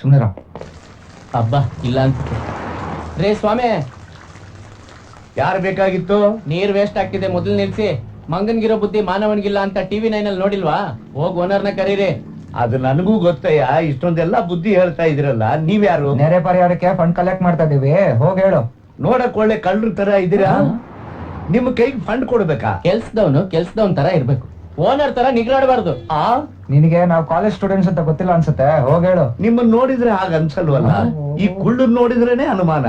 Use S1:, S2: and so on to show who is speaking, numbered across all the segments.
S1: ಸುಮ್ಮನೆ
S2: ಹಬ್ಬ ಇಲ್ಲ ಅನ್ಸುತ್ತೆ. ರೇ ಸ್ವಾಮಿ,
S3: ಯಾರು ಬೇಕಾಗಿತ್ತು?
S2: ನೀರ್ ವೇಸ್ಟ್ ಆಗ್ತಿದೆ, ಮೊದಲು ನಿಲ್ಸಿ. ಮಂಗನ್ಗಿರೋ ಬುದ್ಧಿ ಮಾನವನ್ಗಿಲ್ಲ ಅಂತ TV 9 ಅಲ್ಲಿ ನೋಡಿಲ್ವಾ? ಹೋಗ್ ಓನರ್ನ ಕರೀರಿ.
S3: ಅದು ನನಗೂ ಗೊತ್ತಯ್ಯ, ಇಷ್ಟೊಂದೆಲ್ಲ ಬುದ್ಧಿ ಹೇಳ್ತಾ ಇದ್ರಲ್ಲ, ನೀವ್ಯಾರು?
S1: ನೆರೆ ಪರಿಹಾರಕ್ಕೆ ಫಂಡ್ ಕಲೆಕ್ಟ್ ಮಾಡ್ತಾ ಇದೀವಿ, ಹೋಗಿ ಹೇಳು.
S3: ನೋಡಕ್ ಒಳ್ಳೆ ಕಳ್ಳರ ತರ ಇದೀರಾ. ನಿಮ್ ಕೈಗೆ ಫಂಡ್ ಕೊಡ್ಬೇಕಾ?
S2: ಕೆಲ್ಸದವನ್ ತರ ಇರ್ಬೇಕು, ಓನರ್ ತರ ನಿಗ್ರಾಡಬಾರ್ದು.
S1: ನಿನಗೆ ನಾವು ಕಾಲೇಜ್ ಸ್ಟೂಡೆಂಟ್ಸ್ ಅಂತ ಗೊತ್ತಿಲ್ಲ ಅನ್ಸುತ್ತೆ, ಹೋಗಿ ಹೇಳು.
S3: ನಿಮ್ಮನ್ನ ನೋಡಿದ್ರೆ ಹಾಗ ಅನ್ಸಲ್ವಲ್ಲ, ಈ ಕುಳ್ಳನ್ ನೋಡಿದ್ರೇನೆ ಅನುಮಾನ.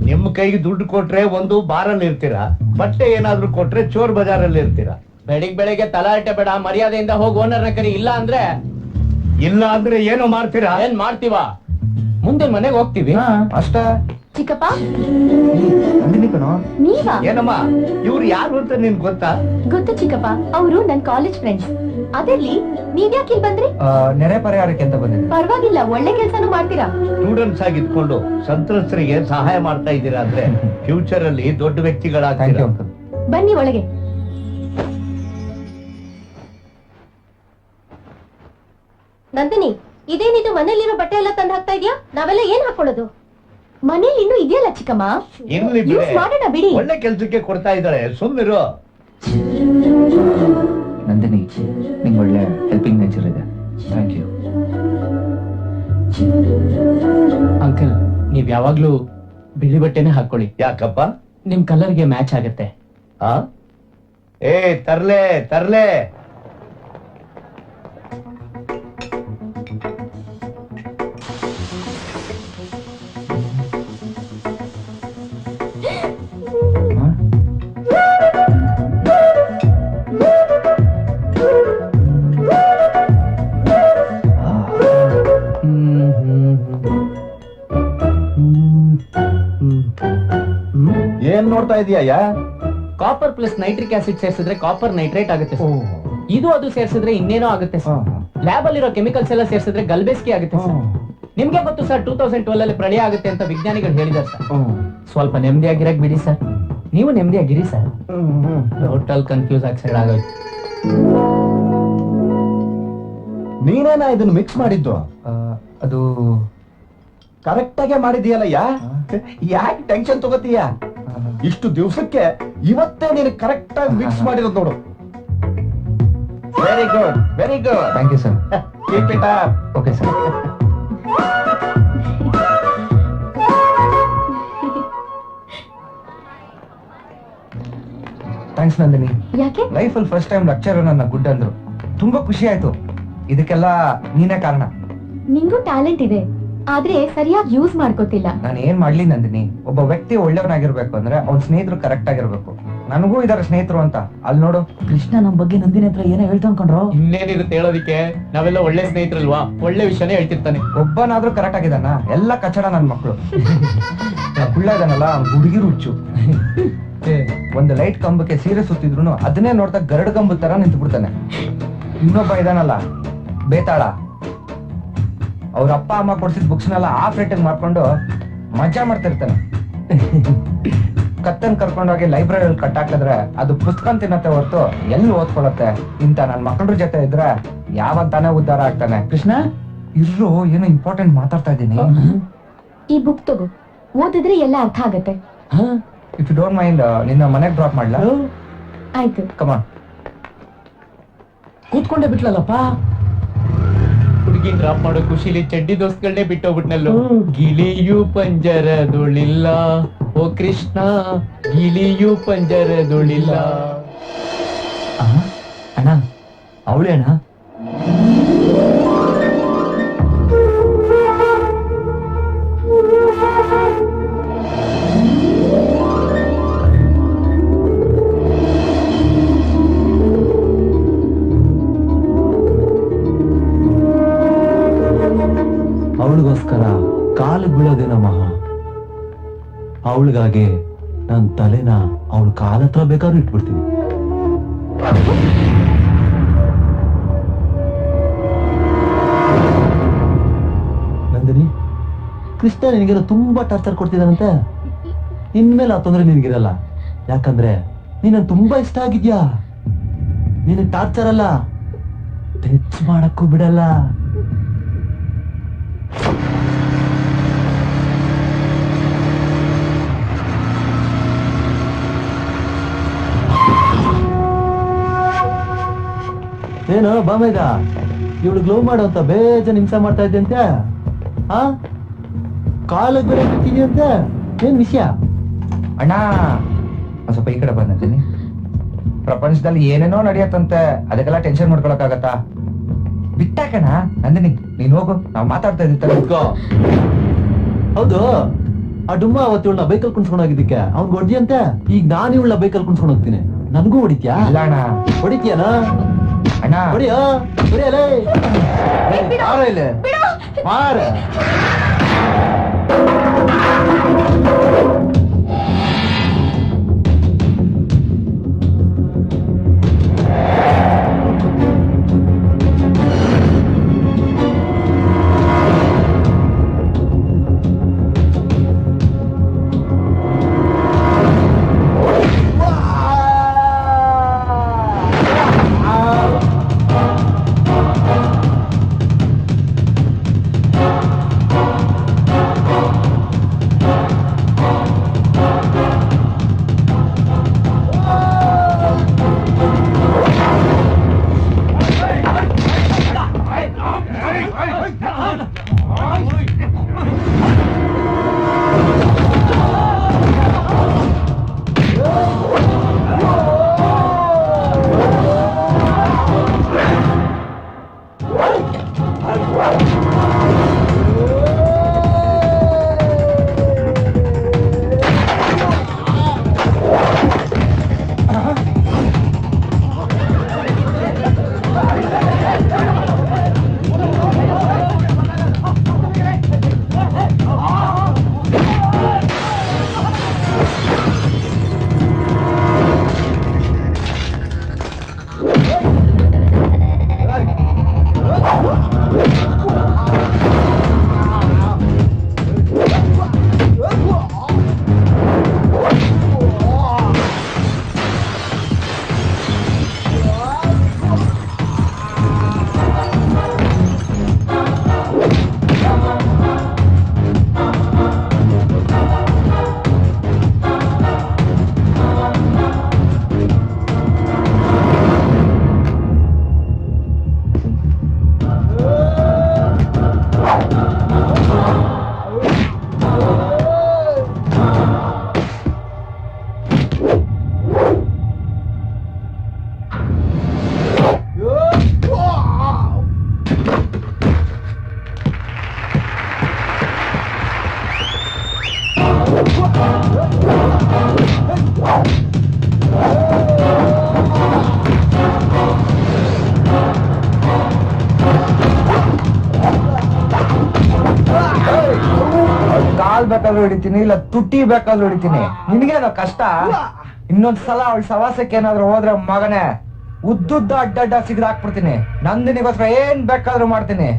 S3: ನಿಮ್ ಕೈಗೆ ದುಡ್ಡು ಕೊಟ್ರೆ ಒಂದು ಬಾರಲ್ಲಿ ಇರ್ತೀರಾ, ಬಟ್ಟೆ ಏನಾದ್ರೂ ಕೊಟ್ರೆ ಚೋರ್ ಬಜಾರಲ್ಲಿ ಇರ್ತೀರಾ.
S2: ಬೆಳಿಗ್ಗೆ ತಲಾಟೆ ಬೇಡ, ಮರ್ಯಾದೆಯಿಂದ ಹೋಗಿ ಓನರ್ನ ಕರಿ. ಇಲ್ಲ ಅಂದ್ರೆ
S3: ಏನೋ ಮಾಡ್ತೀರಾ?
S2: ಏನ್ ಮಾಡ್ತೀವ? ಮುಂದೆ ಮನೆಗೆ ಹೋಗ್ತೀವಿ
S1: ಅಷ್ಟೇ.
S4: ಚಿಕ್ಕಪ್ಪ
S3: ನೀವಾ? ಏನಮ್ಮ ಇವ್ರು ಯಾರು ಅಂತ ನಿನ್ ಗೊತ್ತಾ?
S4: ಗೊತ್ತು ಚಿಕ್ಕಪ್ಪ, ಅವರು ನನ್ ಕಾಲೇಜ್ ಫ್ರೆಂಡ್ಸ್. ಅದಿರ್ಲಿ, ನೀವ್ಯಾಕೆ ಇಲ್ಲಿ ಬಂದ್ರಿ?
S1: ನೆರೆ ಪರಿಹಾರಕ್ಕೆ ಅಂತ ಬಂದಿದ್ದೆ.
S4: ಪರವಾಗಿಲ್ಲ, ಒಳ್ಳೆ ಕೆಲ್ಸನೂ ಮಾಡ್ತೀರಾ.
S3: ಸ್ಟೂಡೆಂಟ್ಸ್ ಆಗಿ ಇದ್ಕೊಂಡು ಸಂತ್ರಸ್ತರಿಗೆ ಸಹಾಯ ಮಾಡ್ತಾ ಇದ್ದೀರಾ ಅಂದ್ರೆ ಫ್ಯೂಚರ್ ಅಲ್ಲಿ ದೊಡ್ಡ ವ್ಯಕ್ತಿಗಳಾಗ್ತೀರಾ.
S4: ಬನ್ನಿ ಒಳಗೆ. ನಂದಿನಿ, ಇದೇನಿದು ಮನೇಲಿರೋ ಬಟ್ಟೆ ಎಲ್ಲ ತಂದು ಹಾಕ್ತಾ ಇದೆಯಾ? ನಾವೆಲ್ಲ ಏನ್ ಹಾಕೊಳ್ಳೋದು? ಮನೇಲಿ ಇನ್ನೂ ಇದೆಯಲ್ಲ ಚಿಕ್ಕಮ್ಮ,
S3: ಇರ್ಲಿ
S4: ಯೂಸ್ ಮಾಡೋಣ ಬಿಡಿ.
S3: ಒಳ್ಳೆ ಕೆಲ್ಸಕ್ಕೆ ಕೊಡ್ತಾ ಇದ್ದಾಳೆ, ಸುಮ್ಮಿರು.
S1: ನಂದಿನಿ, ನಿಂಗೆ ಒಳ್ಳೆ ಹೆಲ್ಪಿಂಗ್ ನೇಚರ್ ಇದೆ, ಥ್ಯಾಂಕ್ ಯು.
S2: ಅಂಕಲ್, ನೀವ್ ಯಾವಾಗ್ಲೂ ಬಿಳಿ ಬಟ್ಟೆನೆ ಹಾಕೊಳ್ಳಿ.
S3: ಯಾಕಪ್ಪ?
S2: ನಿಮ್ ಕಲರ್ಗೆ ಮ್ಯಾಚ್ ಆಗತ್ತೆ.
S3: ಏ ತರ್ಲೆ ತರ್ಲೆ.
S1: ಏನ್ ನೋಡ್ತಾ ಇದೀಯಾ?
S2: ಕಾಪರ್ ಪ್ಲಸ್ ನೈಟ್ರಿಕ್ ಆಸಿಡ್ ಸೇರಿಸಿದ್ರೆ ಕಾಪರ್ ನೈಟ್ರೇಟ್ ಆಗುತ್ತೆ. ಇದು ಅದು ಸೇರಿಸಿದ್ರೆ ಇನ್ನೇನೋ ಆಗುತ್ತೆ. ಲ್ಯಾಬ್ ಅಲ್ಲಿರೋ ಕೆಮಿಕಲ್ಸ್ ಎಲ್ಲ ಸೇರಿಸಿದ್ರೆ ಗಲ್ಬೇಸ್ಕಿ ಆಗುತ್ತೆ. ನಿಮ್ಗೆ ಗೊತ್ತು ಸರ್, 2012 ಅಲ್ಲಿ ಪ್ರಳಯ ಆಗುತ್ತೆ ಅಂತ ವಿಜ್ಞಾನಿಗಳು ಹೇಳಿದಾರೆ ಸರ್. ಸ್ವಲ್ಪ ನೆಮ್ಮದಿಯಾಗಿರಕ್ ಬಿಡಿ ಸರ್, ನೀವು ನೆಮ್ಮದಿಯಾಗಿರಿ ಸರ್. ಟೋಟಲ್ ಕನ್ಫ್ಯೂಸ್ ಆಗಿ ಸೈಡ್ ಆಗೋಯ್ತು.
S1: ನೀನೇನಾ ಇದನ್ನ ಮಿಕ್ಸ್ ಮಾಡಿದ್ದು? ಅದು ಕರೆಕ್ಟ್ ಆಗೇ ಮಾಡಿದ್ಯಲ್ಲಯ್ಯ, ಯಾಕೆ ಟೆನ್ಷನ್ ತಗೋತೀಯ? ಇಷ್ಟು ದಿವಸಕ್ಕೆ ಇವತ್ತೇ ನೀನು ಕರೆಕ್ಟ್ ಆಗಿ ಮಿಕ್ಸ್ ಮಾಡಿರೋದು ನೋಡು. Very good, very good. Thank you sir. Keep it up. Okay sir. Thanks Nandini.
S4: ಯಾಕೆ?
S1: ಲೈಫಲ್ಲಿ ಫಸ್ಟ್ ಟೈಮ್ ಲೆಕ್ಚರರ್ ನನ್ನ ಗುಡ್ ಅಂದ್ರು, ತುಂಬಾ ಖುಷಿ ಆಯ್ತು. ಇದಕ್ಕೆಲ್ಲ ನೀನೇ ಕಾರಣ.
S4: ನಿಂಗೂ ಟ್ಯಾಲೆಂಟ್ ಇದೆ, ಆದ್ರೆ ಸರಿಯಾಗಿ ಯೂಸ್ ಮಾಡ್ಕೋತಿಲ್ಲ.
S1: ನಾನು ಏನ್ ಮಾಡ್ಲಿ ನಂದಿನಿ, ಒಬ್ಬ ವ್ಯಕ್ತಿ ಒಳ್ಳೆಯವನಾಗಿರ್ಬೇಕು ಅಂದ್ರೆ ಅವ್ನ ಸ್ನೇಹಿತರು ಕರೆಕ್ಟ್ ಆಗಿರ್ಬೇಕು. ನನಗೂ ಇದಾರೆ ಸ್ನೇಹಿತರು ಅಂತ. ಅಲ್ಲಿ ನೋಡು, ಕೃಷ್ಣ ನಮ್ ಬಗ್ಗೆ ನಂದಿನಿ ಹತ್ರ ಏನೋ ಹೇಳ್ತಾ ಅನ್ಕೊಂಡ್ರು.
S2: ಇನ್ನೇನಿರುತ್ತೆ ಹೇಳೋದಿಕ್ಕೆ, ನಾವೆಲ್ಲ ಒಳ್ಳೆ ಸ್ನೇಹಿತರಲ್ವಾ, ಒಳ್ಳೆ ವಿಷಯನೇ ಹೇಳ್ತಿರ್ತಾನೆ.
S1: ಒಬ್ಬನಾದ್ರೂ ಕರೆಕ್ಟ್ ಆಗಿದಾನ? ಎಲ್ಲ ಕಚಡ ನನ್ ಮಕ್ಳು. ಕುಳ್ಳ ಇದಾನಲ್ಲ, ಹುಡುಗಿರು ಹುಚ್ಚು. ಒಂದು ಲೈಟ್ ಕಂಬಕ್ಕೆ ಸೀರೆ ಸುತ್ತಿದ್ರು ಅದನ್ನೇ ನೋಡ್ತಾ ಗರಡು ಕಂಬ ತರ ನಿಂತು ಬಿಡ್ತಾನೆ. ಇನ್ನೊಬ್ಬ ಇದಾನಲ್ಲ ಬೇತಾಳ, ಅವ್ರ ಅಪ್ಪ ಅಮ್ಮ ಕೊಡ್ಸಿದ ಬುಕ್ಸ್ನೆಲ್ಲ ಆಫ್ ರೇಟಿಂಗ್ ಮಾಡ್ಕೊಂಡು ಮಜಾ ಮಾಡ್ತಿರ್ತಾನೆ. ಕತ್ತನ್ ಕರ್ಕೊಂಡೋಗಿ ಲೈಬ್ರರಿಯಲ್ಲಿ ಕಟ್ಟಾಕಿದ್ರೆ ಅದು ಪುಸ್ತಕ ತಿನ್ನತ್ತೆ ಹೊರತು ಎಲ್ಲಿ ಓದ್ಕೊಳತ್ತೆ. ಇಂತ ನನ್ ಮಕ್ಕಳ ಜೊತೆ ಇದ್ರೆ ಯಾವಾಗ ತಾನೇ ಉದ್ಧಾರ ಆಗ್ತಾನೆ. ಕೃಷ್ಣ ಇರ್ರು, ಏನೋ ಇಂಪಾರ್ಟೆಂಟ್ ಮಾತಾಡ್ತಾ ಇದ್ದೀನಿ.
S4: ಈ ಬುಕ್ ತಗೋ, ಓದಿದ್ರೆ ಎಲ್ಲ ಅರ್ಥ ಆಗತ್ತೆ.
S1: ಇಫ್ ಯು ಡೋಂಟ್ ಮೈಂಡ್, ನಿನ್ನ ಮನೆಗೆ ಡ್ರಾಪ್ ಮಾಡ್ಲಾ?
S4: ಆಯ್ತು,
S1: ಕಮಾನ್.
S2: ಕೂತ್ಕೊಂಡೆ ಬಿಟ್ಲಲ್ಲಪ್ಪ. ಹುಡುಗಿ ಡ್ರಾಪ್ ಮಾಡೋ ಖುಷಿಲಿ ಚಡ್ಡಿ ದೋಸ್ತ್ಗಳನ್ನೇ ಬಿಟ್ಟೋಗ್ಬಿಟ್ನಲ್ಲೋ. ಗಿಳಿಯು ಪಂಜರದೊಳಿಲ್ಲ, ಓ ಕೃಷ್ಣ ಗಿಳಿಯು ಪಂಜರದೊಳಿಲ್ಲ. ಅಣ್ಣ, ಅವಳೇ ಅಣ್ಣ.
S5: ಅವಳಿಗೋಸ್ಕರ ಕಾಲು ಬೀಳೋದೇನೋ ಮಹಾ. ಅವಳಿಗಾಗಿ ನನ್ನ ತಲೆನ ಅವಳ ಕಾಲ ಹತ್ರ ಬೇಕಾದ್ರೂ ಇಟ್ಬಿಡ್ತೀನಿ. ನಂದಿನಿ, ಕೃಷ್ಣ ನಿನಗೆಲ್ಲ ತುಂಬಾ ಟಾರ್ಚರ್ ಕೊಡ್ತಿದ್ದಾನಂತೆ. ಇನ್ಮೇಲೆ ಆ ತೊಂದರೆ ನಿನಗಿರಲ್ಲ, ಯಾಕಂದ್ರೆ ನೀನು ತುಂಬಾ ಇಷ್ಟ ಆಗಿದ್ಯಾ. ನೀನು ಟಾರ್ಚರ್ ಅಲ್ಲ, ಟಚ್ ಮಾಡಕ್ಕೂ ಬಿಡಲ್ಲ. ಏನು ಬಾಮೈದ ಇವಳು ಗ್ಲೋ ಮಾಡು ಅಂತ ಬೇಜಾನ್ ಹಿಂಸೆ ಮಾಡ್ತಾ ಇದ್ದೆ ಅಂತೆ ಆ ಕಾಲಕ್ಕೆ ಬೇರೆ ಬಿಟ್ಟಿದ್ಯಂತೆ ಏನ್ ವಿಷಯ?
S1: ಅಣ್ಣ ಒಂದ್ ಸ್ವಲ್ಪ ಈ ಕಡೆ ಬಂದಿದ್ದೀನಿ. ಪ್ರಪಂಚದಲ್ಲಿ ಏನೇನೋ ನಡೆಯತ್ತಂತೆ, ಅದಕ್ಕೆಲ್ಲ ಟೆನ್ಷನ್ ಮಾಡ್ಕೊಳಕ್ಕಾಗತ್ತಾ? ಬಿಟ್ಟಾಕಣ ನಂದಿನಿ, ನೀನ್ ಹೋಗು, ನಾವ್ ಮಾತಾಡ್ತಾ ಇದ್ದೀವಿ.
S5: ಹೌದು, ಆ ಡುಮ್ಮ ಅವತ್ತು ಇವಳನ್ನ ಬೈಕಲ್ ಕುಣ್ಸ್ಕೊಂಡು ಹೋಗಿದ್ದಕ್ಕೆ ಅವ್ನ್ ಹೊಡ್ದಿಯಂತೆ. ಈಗ ನಾನು ಇವಳ ಬೈಕಲ್ ಕುಣ್ಸ್ಕೊಂಡು ಹೋಗ್ತೀನಿ, ನನ್ಗೂ ಹೊಡಿತ್ಯಾ?
S1: ಇಲ್ಲ ಅಣ್ಣ.
S5: ಹೊಡಿತ್ಯಾನ
S1: ಅಣ್ಣ
S5: ಹೊಡಿಯೋ ಹೊಡಿಯಲೇ ಇಲ್ಲಿ ಮಾರ.
S1: ಕಾಲ್ ಬೇಕಾದ್ರೂ ಹೊಡಿತೀನಿ, ಇಲ್ಲ ತುಟಿ ಬೇಕಾದ್ರೂ ಹೊಡಿತೀನಿ. ನಿನ್ಗೇನೋ ಕಷ್ಟ? ಇನ್ನೊಂದ್ಸಲ ಅವಳ ಸವಾಸಕ್ಕೆ ಏನಾದ್ರು ಹೋದ್ರೆ ಮಗನೇ ಉದ್ದುದ್ದ ಅಡ್ಡಡ್ಡ ಸಿಗದಾಕ್ಬಿಡ್ತೀನಿ. ನಂದಿನಿಗೋಸ್ಕರ ಏನ್ ಬೇಕಾದ್ರೂ ಮಾಡ್ತೀನಿ.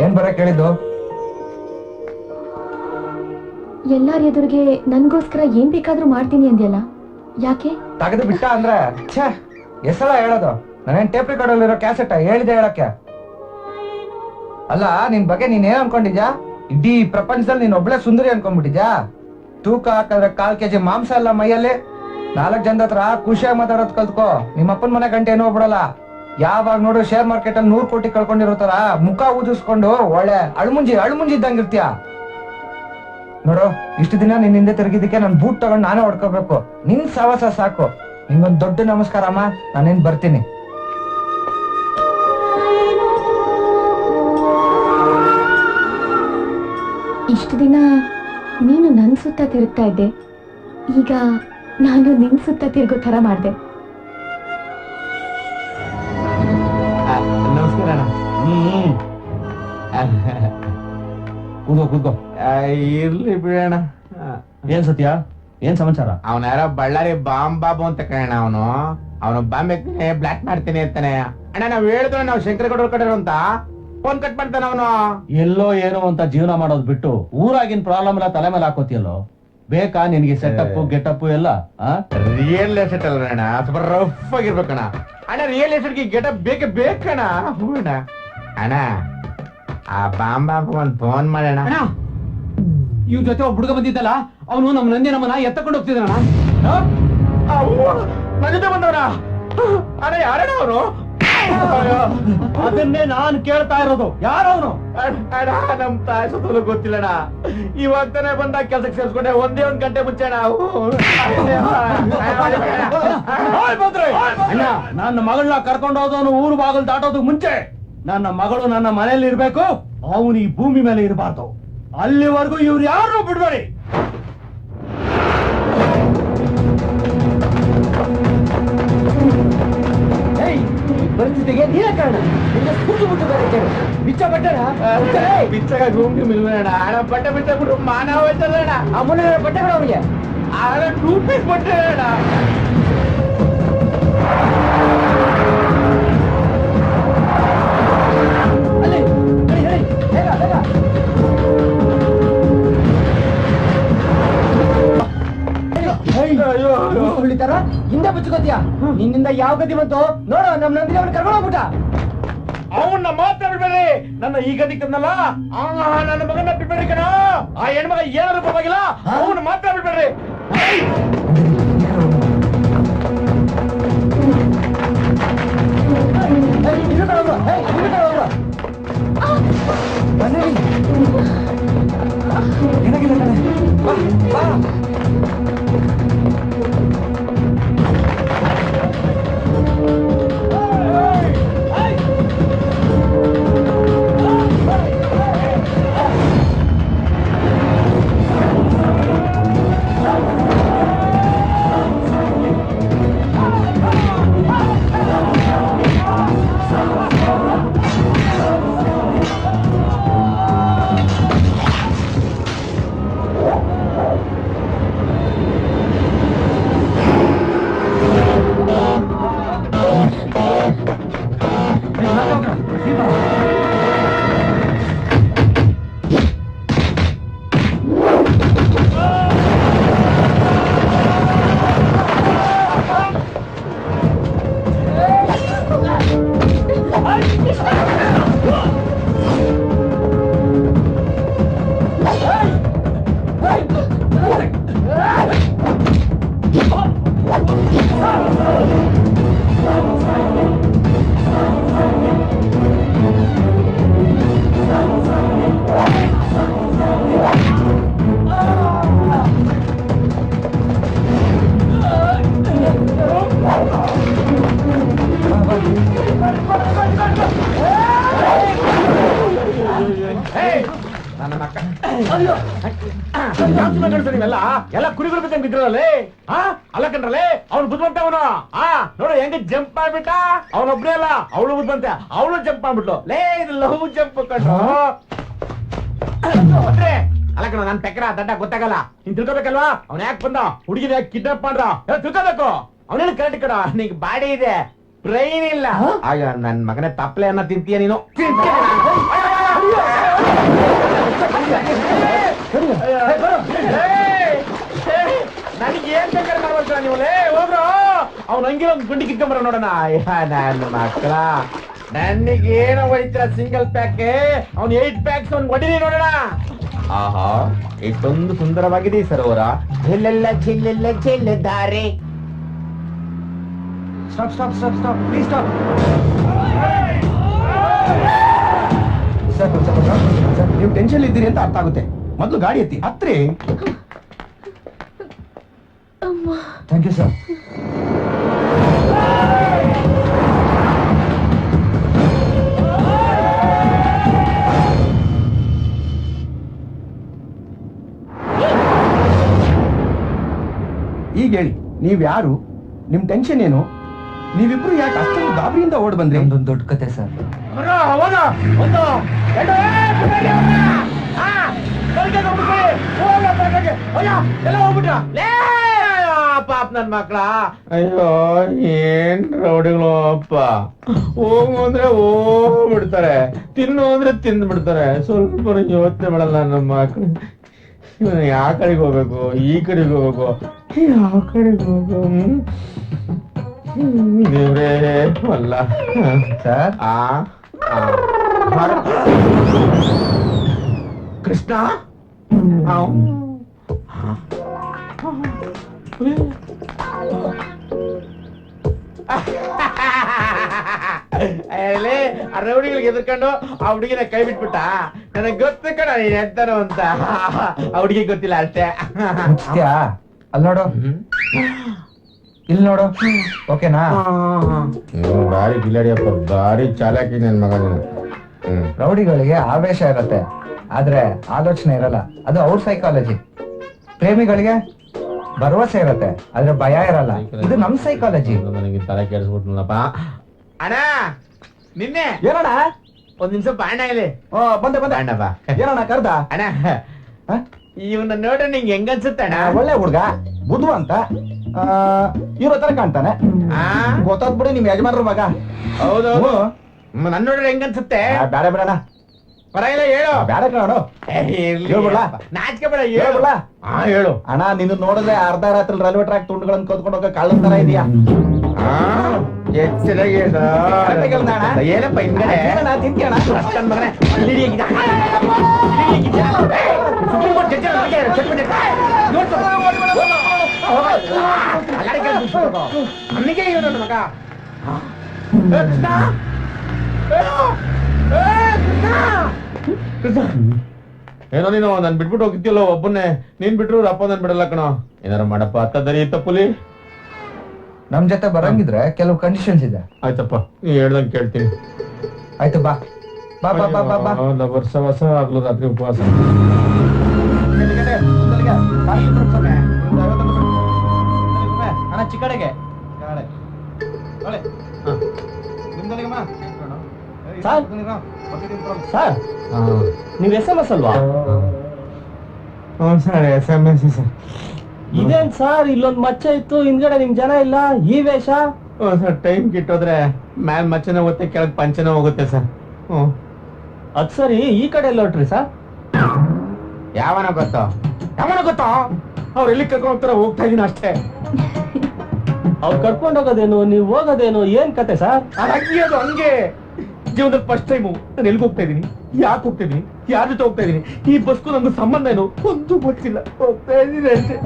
S1: ಏನ್ ಬರಕ್ ಹೇಳಿದ್ದು?
S4: ಎಲ್ಲಾರ ಎದುರಿಗೆ ನನ್ಗೋಸ್ಕರ ಏನ್ ಬೇಕಾದ್ರೂ ಮಾಡ್ತೀನಿ ಅಂದ್ಯಲ್ಲ, ಯಾಕೆ?
S1: ತೆಗೆದು ಬಿಟ್ಟ ಅಂದ್ರೆ ಛೇ, ಎಷ್ಟಲ ಹೇಳೋದು? ನಾನೇನ್ ಟೇಪ್ ರೆಕಾರ್ಡಲ್ಲಿರೋ ಕ್ಯಾಸೆಟ್ ಹೇಳಿದೆ ಹೇಳಕ್ಕೆ? ಅಲ್ಲ, ನಿನ್ ಬಗ್ಗೆ ನೀನ್ ಏನ್ ಅನ್ಕೊಂಡಿದ್ಯಾ? ಇಡೀ ಪ್ರಪಂಚದಲ್ಲಿ ನೀನ್ ಒಬ್ಳೆ ಸುಂದರಿ ಅನ್ಕೊಂಡ್ಬಿಟ್ಟಿದ್ಯಾ? ತೂಕ ಹಾಕಿದ್ರೆ 1/4 kg ಮಾಂಸ ಎಲ್ಲ ಮೈಯಲ್ಲಿ. 4 ಜನದ ಹತ್ರ ಖುಷಿಯಾಗಿ ಮಾತಾಡೋದ್ ಕಲ್ತ್ಕೋ. ನಿಮ್ಮ ಅಪ್ಪನ ಮನೆ ಗಂಟೆ ಏನೋ ಬಿಡಲ್ಲ. ಯಾವಾಗ ನೋಡು ಶೇರ್ ಮಾರ್ಕೆಟ್ ಅಲ್ಲಿ 100 ಕೋಟಿ ಕಳ್ಕೊಂಡಿರೋತರ ಮುಖ ಊದಿಸ್ಕೊಂಡು ಒಳ್ಳೆ ಅಳ್ಮುಂಜಿ ಇದ್ದಂಗಿರ್ತೀಯ. ನೋಡು, ಇಷ್ಟು ದಿನ ನಿನ್ ಹಿಂದೆ ತಿರುಗಿದಕ್ಕೆ ನನ್ ಬೂಟ್ ತಗೊಂಡು ನಾನೇ ಹೊಡ್ಕೋಬೇಕು. ನಿನ್ ಸವಾಸ ಸಾಕು. ನಿಂಗೊಂದ್ ದೊಡ್ಡ ನಮಸ್ಕಾರ ಅಮ್ಮ, ನಾನೇನ್ ಬರ್ತೀನಿ.
S4: ಇಷ್ಟು ದಿನ ನೀನು ನನ್ ಸುತ್ತ ತಿರುಗ್ತಾ ಇದ್ದೆ, ಈಗ ನಾನು ನಿನ್ ಸುತ್ತ ತಿರುಗೋ ತರ ಮಾಡ್ದೆ.
S2: ನಮಸ್ಕಾರ ಅಣ್ಣ.
S5: ಕೂತ್ಕೋ.
S2: ಇರ್ಲಿ ಬಿಡೋಣ.
S5: ಏನ್ ಸತ್ಯ, ಏನ್ ಸಮಾಚಾರ?
S2: ಅವನ ಯಾರೋ ಬಳ್ಳಾರಿ ಬಾಂಬ್ ಬಾಬು ಅಂತ ಕಣ. ಅವನು ಬಾಂಬ್ ಎಕ್ತಾನೆ, ಬ್ಲಾಕ್ ಮಾಡ್ತೀನಿ ಅಂತಾನೆ. ಅಣ್ಣ ನಾವ್ ಹೇಳಿದ್ರೆ ನಾವು ಶಂಕರಗೌಡರ ಕಡೆ ಅಂತ ಫೋನ್ ಕಟ್ ಮಾಡ್ತಾನ ಅವನು.
S5: ಎಲ್ಲೋ ಏನೋ ಅಂತ ಜೀವನ ಮಾಡೋದ್ ಬಿಟ್ಟು ಊರಾಗಿನ ಪ್ರಾಬ್ಲಮ್ ಎಲ್ಲ ತಲೆ ಮೇಲೆ ಹಾಕೋತಿಯಲ್ಲೋ. ಬೇಕಾ ನಿನಗೆ ಸೆಟಪ್ ಗೆಟಪ್ ಎಲ್ಲ
S3: ರಿಯಲ್ ಎಸ್ಟೇಟ್ ಅಲ್ಲ ಅಣ್ಣ ಸ್ವಲ್ಪ ರಫ್ ಆಗಿರ್ಬೇಕಣ್ಣ ಅಣ್ಣ ರಿಯಲ್ ಎಸ್ಟೇಟ್ಗೆ ಗೆಟಪ್ ಬೇಕಣ್ಣ ಹೂ ಅಣ್ಣ ಅಣ್ಣ ಆ ಬಾಂಬಾಬ್ ಒಂದ್ ಫೋನ್ ಮಾಡೋಣ
S2: ಇವ್ ಜೊತೆ ಒಬ್ಬ ಹುಡುಗ ಬಂದಿದ್ದಲ್ಲ ಅವನು ನಮ್ಮ ನಂದಿ ನಮ್ಮನ್ನ ಎತ್ತಕೊಂಡು ಹೋಗ್ತಿದ್ದಾನ.
S3: ನನ್ನ ಜೊತೆ ಬಂದವನ ಅಣ್ಣ ಯಾರಣ್ಣ ಅವರು
S5: ಅದನ್ನೇ ನಾನು ಕೇಳ್ತಾ ಇರೋದು. ಯಾರವನು?
S3: ಅಣ್ಣ ನಮ್ ತಾಯಿ ಸುತ್ತಲೂ ಗೊತ್ತಿಲ್ಲಣ್ಣ ಇವಾಗ ತಾನೇ ಬಂದಾಗ ಕೆಲ್ಸಕ್ಕೆ ಸೇರ್ಸ್ಕೊಂಡೆ ಒಂದೇ ಒಂದ್ ಗಂಟೆ ಮುಂಚೆ ಅಣ್ಣ
S5: ಅಣ್ಣ ನನ್ನ ಮಗಳನ್ನ ಕರ್ಕೊಂಡು ಹೋದವನು ಊರು ಬಾಗಿಲು ದಾಟೋದಕ್ಕೆ ಮುಂಚೆ ನನ್ನ ಮಗಳು ನನ್ನ ಮನೆಯಲ್ಲಿ ಇರ್ಬೇಕು, ಅವನು ಈ ಭೂಮಿ ಮೇಲೆ ಇರಬಾರ್ದು. ಅಲ್ಲಿವರೆಗೂ ಇವ್ರು ಯಾರು ಬಿಡ್ಬೇಡಿ.
S2: ಪರಿಸ್ಥಿತಿಗೆ ನೀನೇ ಕಾರಣ. ಬಿಟ್ಟು ಬೇರೆ ಕೇಳು ಬಿಚ್ಚ ಬಟ್ಟಣ
S3: ಬಿಚ್ಚಾಗ ಭೂಮಿ ಮಿಲ್ವೇಣ ಅಣ್ಣ ಬಟ್ಟೆ ಬಿಚ್ಚಾಗ್ಬಿಟ್ಟು ಮಾನವ ಹೋಯ್ತದಣ್ಣ
S2: ಆ ಮುನ್ನ ಬಟ್ಟೆಗಳು ಅವನಿಗೆ
S3: ಅಣ್ಣ 2 ಪೀಸ್ ಬಟ್ಟೆ ಅಣ್ಣ
S2: ಅಲ್ಲಿ ಹೇಳಿ ಹೇಳಿ ಬೇಗ ಬೇಗ. ಉಳಿತಾರ ಹಿಂದೆ ಬಚ್ಕೋತೀಯ. ನಿನ್ನಿಂದ ಯಾವ ಗತಿ ಬಂತು ನೋಡು. ನಮ್ ನಂದಿನಿ ಅವನು ಕರ್ಕೊಂಡು ಹೋಗ್ಬಿಟ್ಟ.
S3: ಅವನ್ನ ಮಾತ್ರ ಬಿಡ್ಬೇಡಿ. ನನ್ನ ಈಗ ದಿಕ್ಕನ್ನಲ್ಲ ನನ್ನ ಮಗನ ಬಿಡ್ಬೇಡಿ ಕಣ. ಆ ಹೆಣ್ಮಗ ಏನಾದ್ರು ಪರವಾಗಿಲ್ಲ, ಅವನ್ನ ಮಾತ್ರ ಬಿಡ್ಬೇಡ್ರಿ.
S1: ಏನಾಗಿದೆ ಕಣೆ? ಬಾ, ಬಾ.
S3: ನನ್ನ ಮಕ್ಕ ನೀವೆಲ್ಲ ಎಲ್ಲ ಕುರಿಗಳು ಬಿದ್ದಂಗೆ ಬಿದ್ರಲ್ಲೇ ಅಲ್ಲ ಕಣ್ರಲ್ಲೇ ಅವ್ನು ಬುದ್ಧಂತೆ ಅವನು ನೋಡು ಹೆಂಗ ಜಂಪ್ ಮಾಡ್ಬಿಟ್ಟ. ಅವನೊಬ್ನೇ ಅಲ್ಲ ಅವಳು ಬುದ್ಧಂತೆ, ಅವಳು ಜಂಪ್ ಮಾಡ್ಬಿಟ್ಲು. ಲೇ ಇದು ಲವ್ ಜಂಪ್ ಕಂಡ್ರು ಅಲ್ಲ ಕಣ. ನನ್ ಪೆಕ್ರ ದಡ್ಡ ಗೊತ್ತಾಗಲ್ಲ. ನೀನ್ ತಿಳ್ಕೊಬೇಕಲ್ವಾ ಅವ್ನ ಯಾಕೆ ಬಂದ, ಹುಡುಗಿನ ಯಾಕೆ ಕಿಡ್ನಾಪ್ ಮಾಡ್ದ ತಿಳ್ಕೋಬೇಕು. ಅವನೇನು ಕರೆಕ್ಟ್ ಕಣ. ನಿಂಗೆ ಬಾಡಿ ಇದೆ, ಬ್ರೈನ್ ಇಲ್ಲ. ಆಗ ನನ್ ಮಗನ ತಪ್ಪಲೆ ಅನ್ನ ತಿಂತೀಯ ನೀನು. ನನಗೆ ಏನ್ ಬೇಕಾದ್ರೆ ಮಾಡ್ಬೇಕ ನೀವು ಹೋಗ್ರು. ಅವ್ನ ಹಂಗಿರೋ ಗುಂಡಿ ಕಿತ್ಕೊಂಬರ ನೋಡೋಣ. ನನ್ನ ಮಕ್ಕಳ ನನಗೇನೋ ಹೊಡಿತೀರ ಸಿಂಗಲ್ ಪ್ಯಾಕ್, ಅವ್ನು 8 ಪ್ಯಾಕ್ಸ್ ಅವ್ನು ಹೊಡಿರಿ ನೋಡೋಣ. ಆಹಾ ಇಷ್ಟೊಂದು ಸುಂದರವಾಗಿದೆ ಈ ಸರೋವರ. ಎಲ್ಲೆಲ್ಲ ಚೆಲ್ಲೆಲ್ಲ ಚೆಲ್ಲಿದ್ದಾರೆ.
S1: Stop stop stop stop please stop. Sir sir ನೀವು ಟೆನ್ಷನ್ ಇದ್ದೀರಿ ಅಂತ ಅರ್ಥ ಆಗುತ್ತೆ. ಮೊದಲು ಗಾಡಿ ಎತ್ತಿ ಹತ್ರಿ. Thank you sir. ಈಗ ಹೇಳಿ, ನೀವ್ಯಾರು? ನಿಮ್ ಟೆನ್ಷನ್ ಏನು? ನೀವಿಬ್ರು ಯಾಕೆ ಅಷ್ಟೊಂದು ಗಾಬರಿಯಿಂದ ಓಡ್ ಬಂದ್ರಿ? ಒಂದೊಂದು ದೊಡ್ಡ ಕತೆ ಸರ್.
S3: ಪಾಪ ನನ್ ಮಕ್ಳ. ಅಯ್ಯೋ ಏನ್ ರೌಡಿಗಳು ಅಪ್ಪ. ಹೋಗು ಅಂದ್ರೆ ಹೋಗ್ಬಿಡ್ತಾರೆ, ತಿನ್ನು ಅಂದ್ರೆ ತಿಂದು ಬಿಡ್ತಾರೆ. ಸ್ವಲ್ಪ ಯೋಚನೆ ಮಾಡಲ್ಲ ನಮ್ಮ ಮಕ್ಳು. ಇವನು ಯಾವ ಕಡೆಗೆ ಹೋಗ್ಬೇಕು, ಈ ಕಡೆಗೆ ಹೋಗ್ಬೇಕು, ಯಾವ ಕಡೆಗೆ ಹೋಗ್ಬೇಕು? ದೇವ್ರೇ ಅಲ್ಲ.
S1: ಸರ್
S3: ಆ ಕೃಷ್ಣ ಆ ರೌಡಿಗಳಿಗೆ ಎದ್ಕೊಂಡು ಆ ಹುಡುಗಿನ ಕೈ ಬಿಟ್ಬಿಟ್ಟ. ನನಗೆ ಗೊತ್ತು ಕಣ ನೀನ್ ಎಂತಾನೋ ಅಂತ. ಆ ಹುಡುಗಿ ಗೊತ್ತಿಲ್ಲ ಅಷ್ಟೇ.
S1: ಮುಚ್ತ್ಯಾ? ಅಲ್ಲಿ ನೋಡು, ಇಲ್ಲಿ ನೋಡು. ಓಕೆನಾ?
S3: ಬಾರಿ ಗಿಲಾಡಿಯಪ್ಪ, ಬಾರಿ ಚಾಲಾಕಿ ನನ್ ಮಗ ನೀನು.
S1: ರೌಡಿಗಳಿಗೆ ಆವೇಶ ಇರತ್ತೆ, ಆದ್ರೆ ಆಲೋಚನೆ ಇರಲ್ಲ. ಅದು ಅವ್ರ ಸೈಕಾಲಜಿ. ಪ್ರೇಮಿಗಳಿಗೆ ಭರವಸೆ ಇರತ್ತೆ, ಆದ್ರೆ ಭಯ ಇರಲ್ಲ. ಇದು ನಮ್ ಸೈಕಾಲಜಿ.
S3: ನನಗೆ ತಲೆ ಕೆಡಿಸ್ಬಿಟ್ನಪ್ಪ. ಅಣ್ಣ ನಿನ್ನೆ
S1: ಏನಣ್ಣ?
S3: ಒಂದ್ ನಿಮಿಷ ಬಾಣ ಇಲ್ಲಿ.
S1: ಬಂದೆ ಬಂದೆ.
S3: ಅಣ್ಣ ಬಾ.
S1: ಏನಣ್ಣ ಕರ್ದ?
S3: ಅಣ್ಣ ಇವನ್ನ ನೋಡ್ರೆ ನಿಂಗೆ ಹೆಂಗ ಅನ್ಸುತ್ತೆ ಅಣ್ಣ?
S1: ಒಳ್ಳೆ ಹುಡ್ಗ, ಬುದ್ಧು ಅಂತ ಇರೋ ತರ ಕಾಣ್ತಾನೆ. ಗೊತ್ತಾದ್ ಬಿಡಿ ನಿಮ್ ಯಜಮಾನ್ರ ಮಗ.
S3: ಹೌದೌದು. ನನ್ ನೋಡ್ರೆ ಹೆಂಗ ಅನ್ಸುತ್ತೆ?
S1: ಬೇಡ ಬೇಡಣ,
S3: ಪರವಾಗಿಲ್ಲ ಹೇಳು.
S1: ಬೇಡ ಕಣೋ. ಹೇಳ್ಬಿಡ್ಲಾ?
S3: ನಾಚಿಕೆ ಬೇಡ, ಹೇಳು.
S1: ಹೇಳ್ಬಿಡ್ಲಾ?
S3: ಹೇಳು.
S1: ಅಣ್ಣ ನಿನ್ನ ನೋಡಿದ್ರೆ ಅರ್ಧ ರಾತ್ರಿ ರೈಲ್ವೆ ಟ್ರ್ಯಾಕ್ ತುಂಡುಗಳನ್ನ ಕದ್ಕೊಂಡು ಹೋಗೋ ಕಳ್ಳನ ತರ ಇದೆಯಾ?
S3: ಎಚ್ಚರಾಗಿ ಹೇಳು. ಏನಪ್ಪ ಹಿಂಗಡೆ
S1: ತಿಂತೀಯಣ?
S3: ಅಷ್ಟನ್ ಮಗನೇ ಹಿಡಿಯಾಗಿದ್ದ. ಸುಪ್ರೀಂ ಕೋರ್ಟ್ ಜಡ್ಜ್ ನಮಗೆ ಇವ್ ನನ್ನ ಮಗ. ಕೃಷ್ಣ, ಏನೋ ನೀನು ನನ್ ಬಿಟ್ಬಿಟ್ಟು ಹೋಗಿದ್ಯಲ್ಲ ಒಬ್ಬನ್ನೇ. ನೀನ್ ಬಿಟ್ರು ಅಪ್ಪ ನನ್ ಬಿಡಲ್ಲ ಕಣೋ. ಏನಾರ ಮಾಡಪ್ಪ, ಅತ್ತದರಿ ತಪ್ಪುಲಿ.
S1: ನಮ್ ಜೊತೆ ಬರಂಗಿದ್ರೆ ಕೆಲವು ಕಂಡೀಷನ್ಸ್ ಇದೆ.
S3: ಆಯ್ತಪ್ಪ, ನೀ ಹೇಳ್ದಂಗ್ ಕೇಳ್ತೀನಿ.
S1: ಆಯ್ತು ಬಾ ಬಾ ಬಾ ಬಾ ಬಾ ಬಾ.
S3: ವರ್ಷ ವರ್ಷ ಆಗ್ಲು ರಾತ್ರಿ ಉಪವಾಸ.
S1: ಅಣ್ಣ ಚಿಕ್ಕಡೆಗೆ
S2: ಸರ್, ಸರ್ ನೀವ್ SMS ಅಲ್ವಾ?
S3: Sir SMS sir.
S2: ಇದೇನ್ ಸರ್, ಇಲ್ಲೊಂದ್ ಮಚ್ಚ ಇತ್ತು, ಹಿಂದ್ಗಡೆ ನಿಮ್ ಜನ ಇಲ್ಲ, ಈ ವೇಷ?
S3: ಸರ್ ಟೈಮ್ ಕಿಟ್ಟೋದ್ರೆ ಮ್ಯಾಲ್ ಮಚ್ಚನ ಹೋಗುತ್ತೆ, ಕೆಳಗ್ ಪಂಚನ ಹೋಗುತ್ತೆ ಸರ್.
S2: ಅದ್ ಸರಿ, ಈ ಕಡೆ ಎಲ್ಲ ಹೊಟ್ರಿ ಸರ್?
S3: ಯಾವನ ಗೊತ್ತೋ ಅವ್ರು ಎಲ್ಲಿ ಕರ್ಕೊಂಡು ಹೋಗ್ತಾರ, ಹೋಗ್ತಾ ಇದೀನಿ ಅಷ್ಟೇ.
S2: ಅವ್ರು ಕರ್ಕೊಂಡ್ ಹೋಗೋದೇನು, ನೀವ್ ಹೋಗೋದೇನು, ಏನ್ ಕತೆ ಸರ್?
S3: ಅದು ಹಂಗೆ ಜೀವನದಲ್ಲಿ ಫಸ್ಟ್ ಟೈಮು ನಾನು ಎಲ್ಲಿಗೆ ಹೋಗ್ತಾ ಇದೀನಿ, ಯಾಕೆ ಹೋಗ್ತಾ ಇದೀನಿ, ಯಾರ ಜೊತೆ ಹೋಗ್ತಾ ಇದೀನಿ, ಈ ಬಸ್ಗೂ ನಮ್ಗೆ ಸಂಬಂಧ ಏನು ಒಂದು ಗೊತ್ತಿಲ್ಲ. ಹೋಗ್ತಾ ಇದೀನಿ ಅಷ್ಟೇ.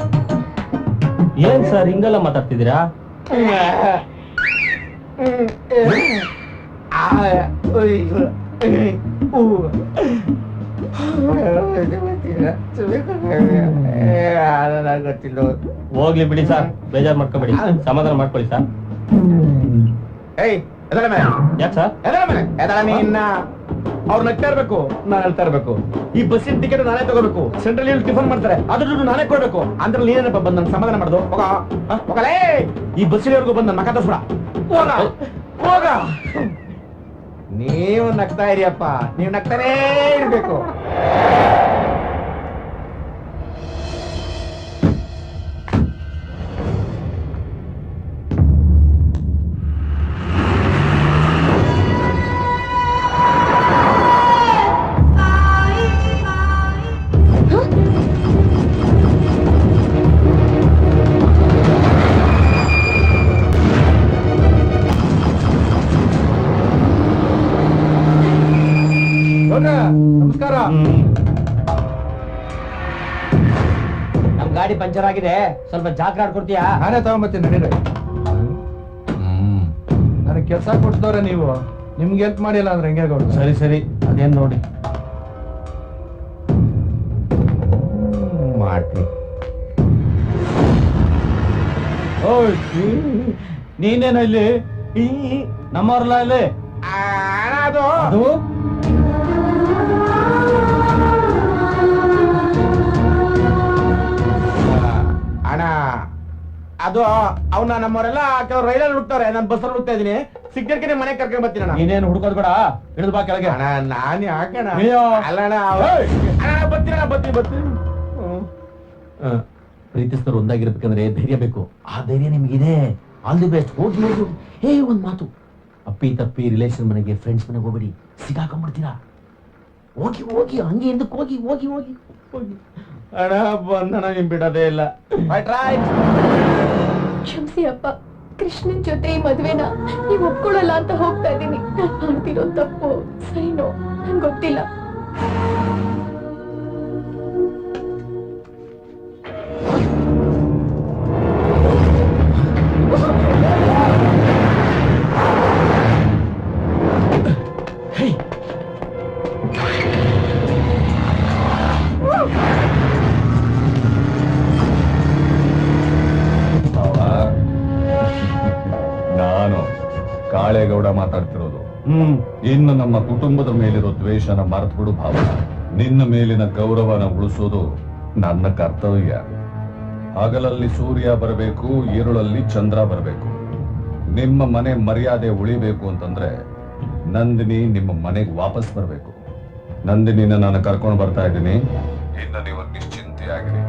S2: ಏನ್ ಸರ್ ಹಿಂಗೆಲ್ಲ ಮಾತಾಡ್ತಿದ್ದೀರಾ?
S3: ಗೊತ್ತಿಲ್ಲ.
S2: ಹೋಗ್ಲಿ ಬಿಡಿ ಸರ್, ಬೇಜಾರ್ ಮಾಡ್ಕೊಬೇಡಿ, ಸಮಾಧಾನ ಮಾಡ್ಕೊಳ್ಳಿ ಸರ್.
S3: ಏಯ್ ಎದಳ ಮೇಲೆ,
S2: ಯಾಕೆ ಸರ್?
S3: ಎದಳ ಮೇಲೆ, ಎದಳ ನೀನ್ನ. ಅವ್ರು ನಗ್ತಾ ಇರ್ಬೇಕು, ನಾನು ಹೇಳ್ತಾ ಇರ್ಬೇಕು. ಈ ಬಸ್ಸಿನ ಟಿಕೆಟ್ ನಾನೇ ತಗೋಬೇಕು, ಸೆಂಟ್ರಲ್ ಟಿಫನ್ ಮಾಡ್ತಾರೆ, ಅದ್ರ ದುಡ್ಡು ನಾನೇ ಕೊಡ್ಬೇಕು. ಅಂದ್ರೆ ನೀನೇನಪ್ಪ ಬಂದ್ ನನ್ ಸಮಾಧಾನ ಮಾಡೋದು? ಹೋಗಲೇ, ಈ ಬಸ್ಸಿನವರೆಗೂ ಬಂದ್ ನನ್ನ ಮಕ ತೋರ್ಸ್ಬಿಡ. ಹೋಗ. ನೀವು ನಗ್ತಾ ಇರಿಯಪ್ಪ, ನೀವು ನಗ್ತಾನೇ ಇರ್ಬೇಕು.
S1: ನಮಸ್ಕಾರ.
S2: ನಮ್ ಗಾಡಿ ಪಂಚರ್ ಆಗಿದೆ, ಸ್ವಲ್ಪ ಜಾಗ್ರ ಆಡ್ಕೊಡ್ತೀಯಾ?
S1: ನಾನೇ ತಗೊಂಬತ್ತೀನಿ, ನಡೀರಿ. ನನಗೆ ಕೆಲಸ ಕೊಡ್ತವ್ರೆ ನೀವು, ನಿಮ್ಗೆ ಹೆಲ್ಪ್ ಮಾಡಿಲ್ಲ ಅಂದ್ರೆ ಹೆಂಗೆ ಗೌಡ್ರು?
S2: ಸರಿ ಸರಿ, ಅದೇನ್ ನೋಡಿ
S3: ಮಾಡ್ತೀನಿ.
S2: ನೀನೇನ ಇಲ್ಲಿ? ನಮ್ಮವ್ರಲ್ಲ ಇಲ್ಲಿ?
S3: ಅದು ಅಣ್ಣ, ಅದು ಅವನ್ನ ನಮ್ಮವರೆಲ್ಲ ಕೆಲವ್ರು ರೈಲಲ್ಲಿ ಹುಡ್ತಾರೆ, ನಾನು ಬಸ್ಸಲ್ಲಿ ಹುಡ್ತಾ ಇದೀನಿ. ಸಿಗ್ನಲ್ಗೆ ಮನೆ ಕರ್ಕೊಂಡ್ ಬರ್ತೀನಿ ಅಣ್ಣ.
S2: ನೀನೇನು ಹುಡ್ಕೋದ್ ಬೇಡ, ಇಳಿದು ಬಾ ಕೆಳಗೆ.
S3: ಅಣ್ಣ ನಾನು ಯಾಕಣ್ಣ?
S2: ಅಯ್ಯೋ.
S3: ಅಲ್ಲ ಅಣ್ಣ, ಬರ್ತೀನಿ.
S5: ಪ್ರೀತಿಸಿದವರು ಒಂದಾಗಿರ್ಬೇಕಂದ್ರೆ ಧೈರ್ಯ ಬೇಕು. ಆ ಧೈರ್ಯ ನಿಮಗಿದೆ. All the best. ಹೋಗಿ ಹೋಗಿ. ಒಂದ್ ಮಾತು, ಅಪ್ಪಿ ತಪ್ಪಿ ರಿಲೇಷನ್ ಮನೆಗೆ, ಫ್ರೆಂಡ್ಸ್ ಮನೆಗೆ ಹೋಗ್ಬೇಡಿ, ಸಿಗಾಕೊಂಡ್ಬಿಡ್ತೀರಾ.
S3: ಹೋಗಿ ಹೋಗಿ ಹಂಗೆ ಹಿಂದಕ್ಕೆ ಹೋಗಿ ಹೋಗಿ ಹೋಗಿ ಹೋಗಿ ಅಣ್ಣ ಬಂದಣ ನಿಮ್ ಬಿಡೋದೇ ಇಲ್ಲ.
S4: ಕ್ಷಮಿಸಿ ಅಪ್ಪ, ಕೃಷ್ಣನ್ ಜೊತೆ ಈ ಮದ್ವೆನ ನೀವ್ ಒಪ್ಕೊಳ್ಳಲ್ಲ ಅಂತ ಹೋಗ್ತಾ ಇದ್ದೀನಿ. ನಾನ್ ಮಾಡ್ತಿರೋ ತಪ್ಪು ಸರಿನೋ ನಂಗೆ ಗೊತ್ತಿಲ್ಲ.
S6: ನಾನು ಕಾಳೇಗೌಡ ಮಾತಾಡ್ತಿರೋದು. ಇನ್ನು ನಮ್ಮ ಕುಟುಂಬದ ಮೇಲಿರೋ ದ್ವೇಷನ ಮರೆತುಬಿಡು ಭಾವ. ನಿನ್ನ ಮೇಲಿನ ಗೌರವನ ಉಳಿಸೋದು ನನ್ನ ಕರ್ತವ್ಯ. ಹಗಲಲ್ಲಿ ಸೂರ್ಯ ಬರಬೇಕು, ഇരുಳಲ್ಲಿ ಚಂದ್ರ ಬರಬೇಕು. ನಿಮ್ಮ ಮನೆ ಮರ್ಯಾದೆ ಉಳಿಬೇಕು ಅಂತಂದ್ರೆ ನಂದಿನಿ ನಿಮ್ಮ ಮನೆಗೆ ವಾಪಸ್ ಬರಬೇಕು. ನಂದಿನಿನ ನಾನು ಕರ್ಕೊಂಡು ಬರ್ತಾ ಇದ್ದೀನಿ. ಇನ್ನು ನೀವು ನಿಶ್ಚಿಂತೆಯಾಗಿರಿ.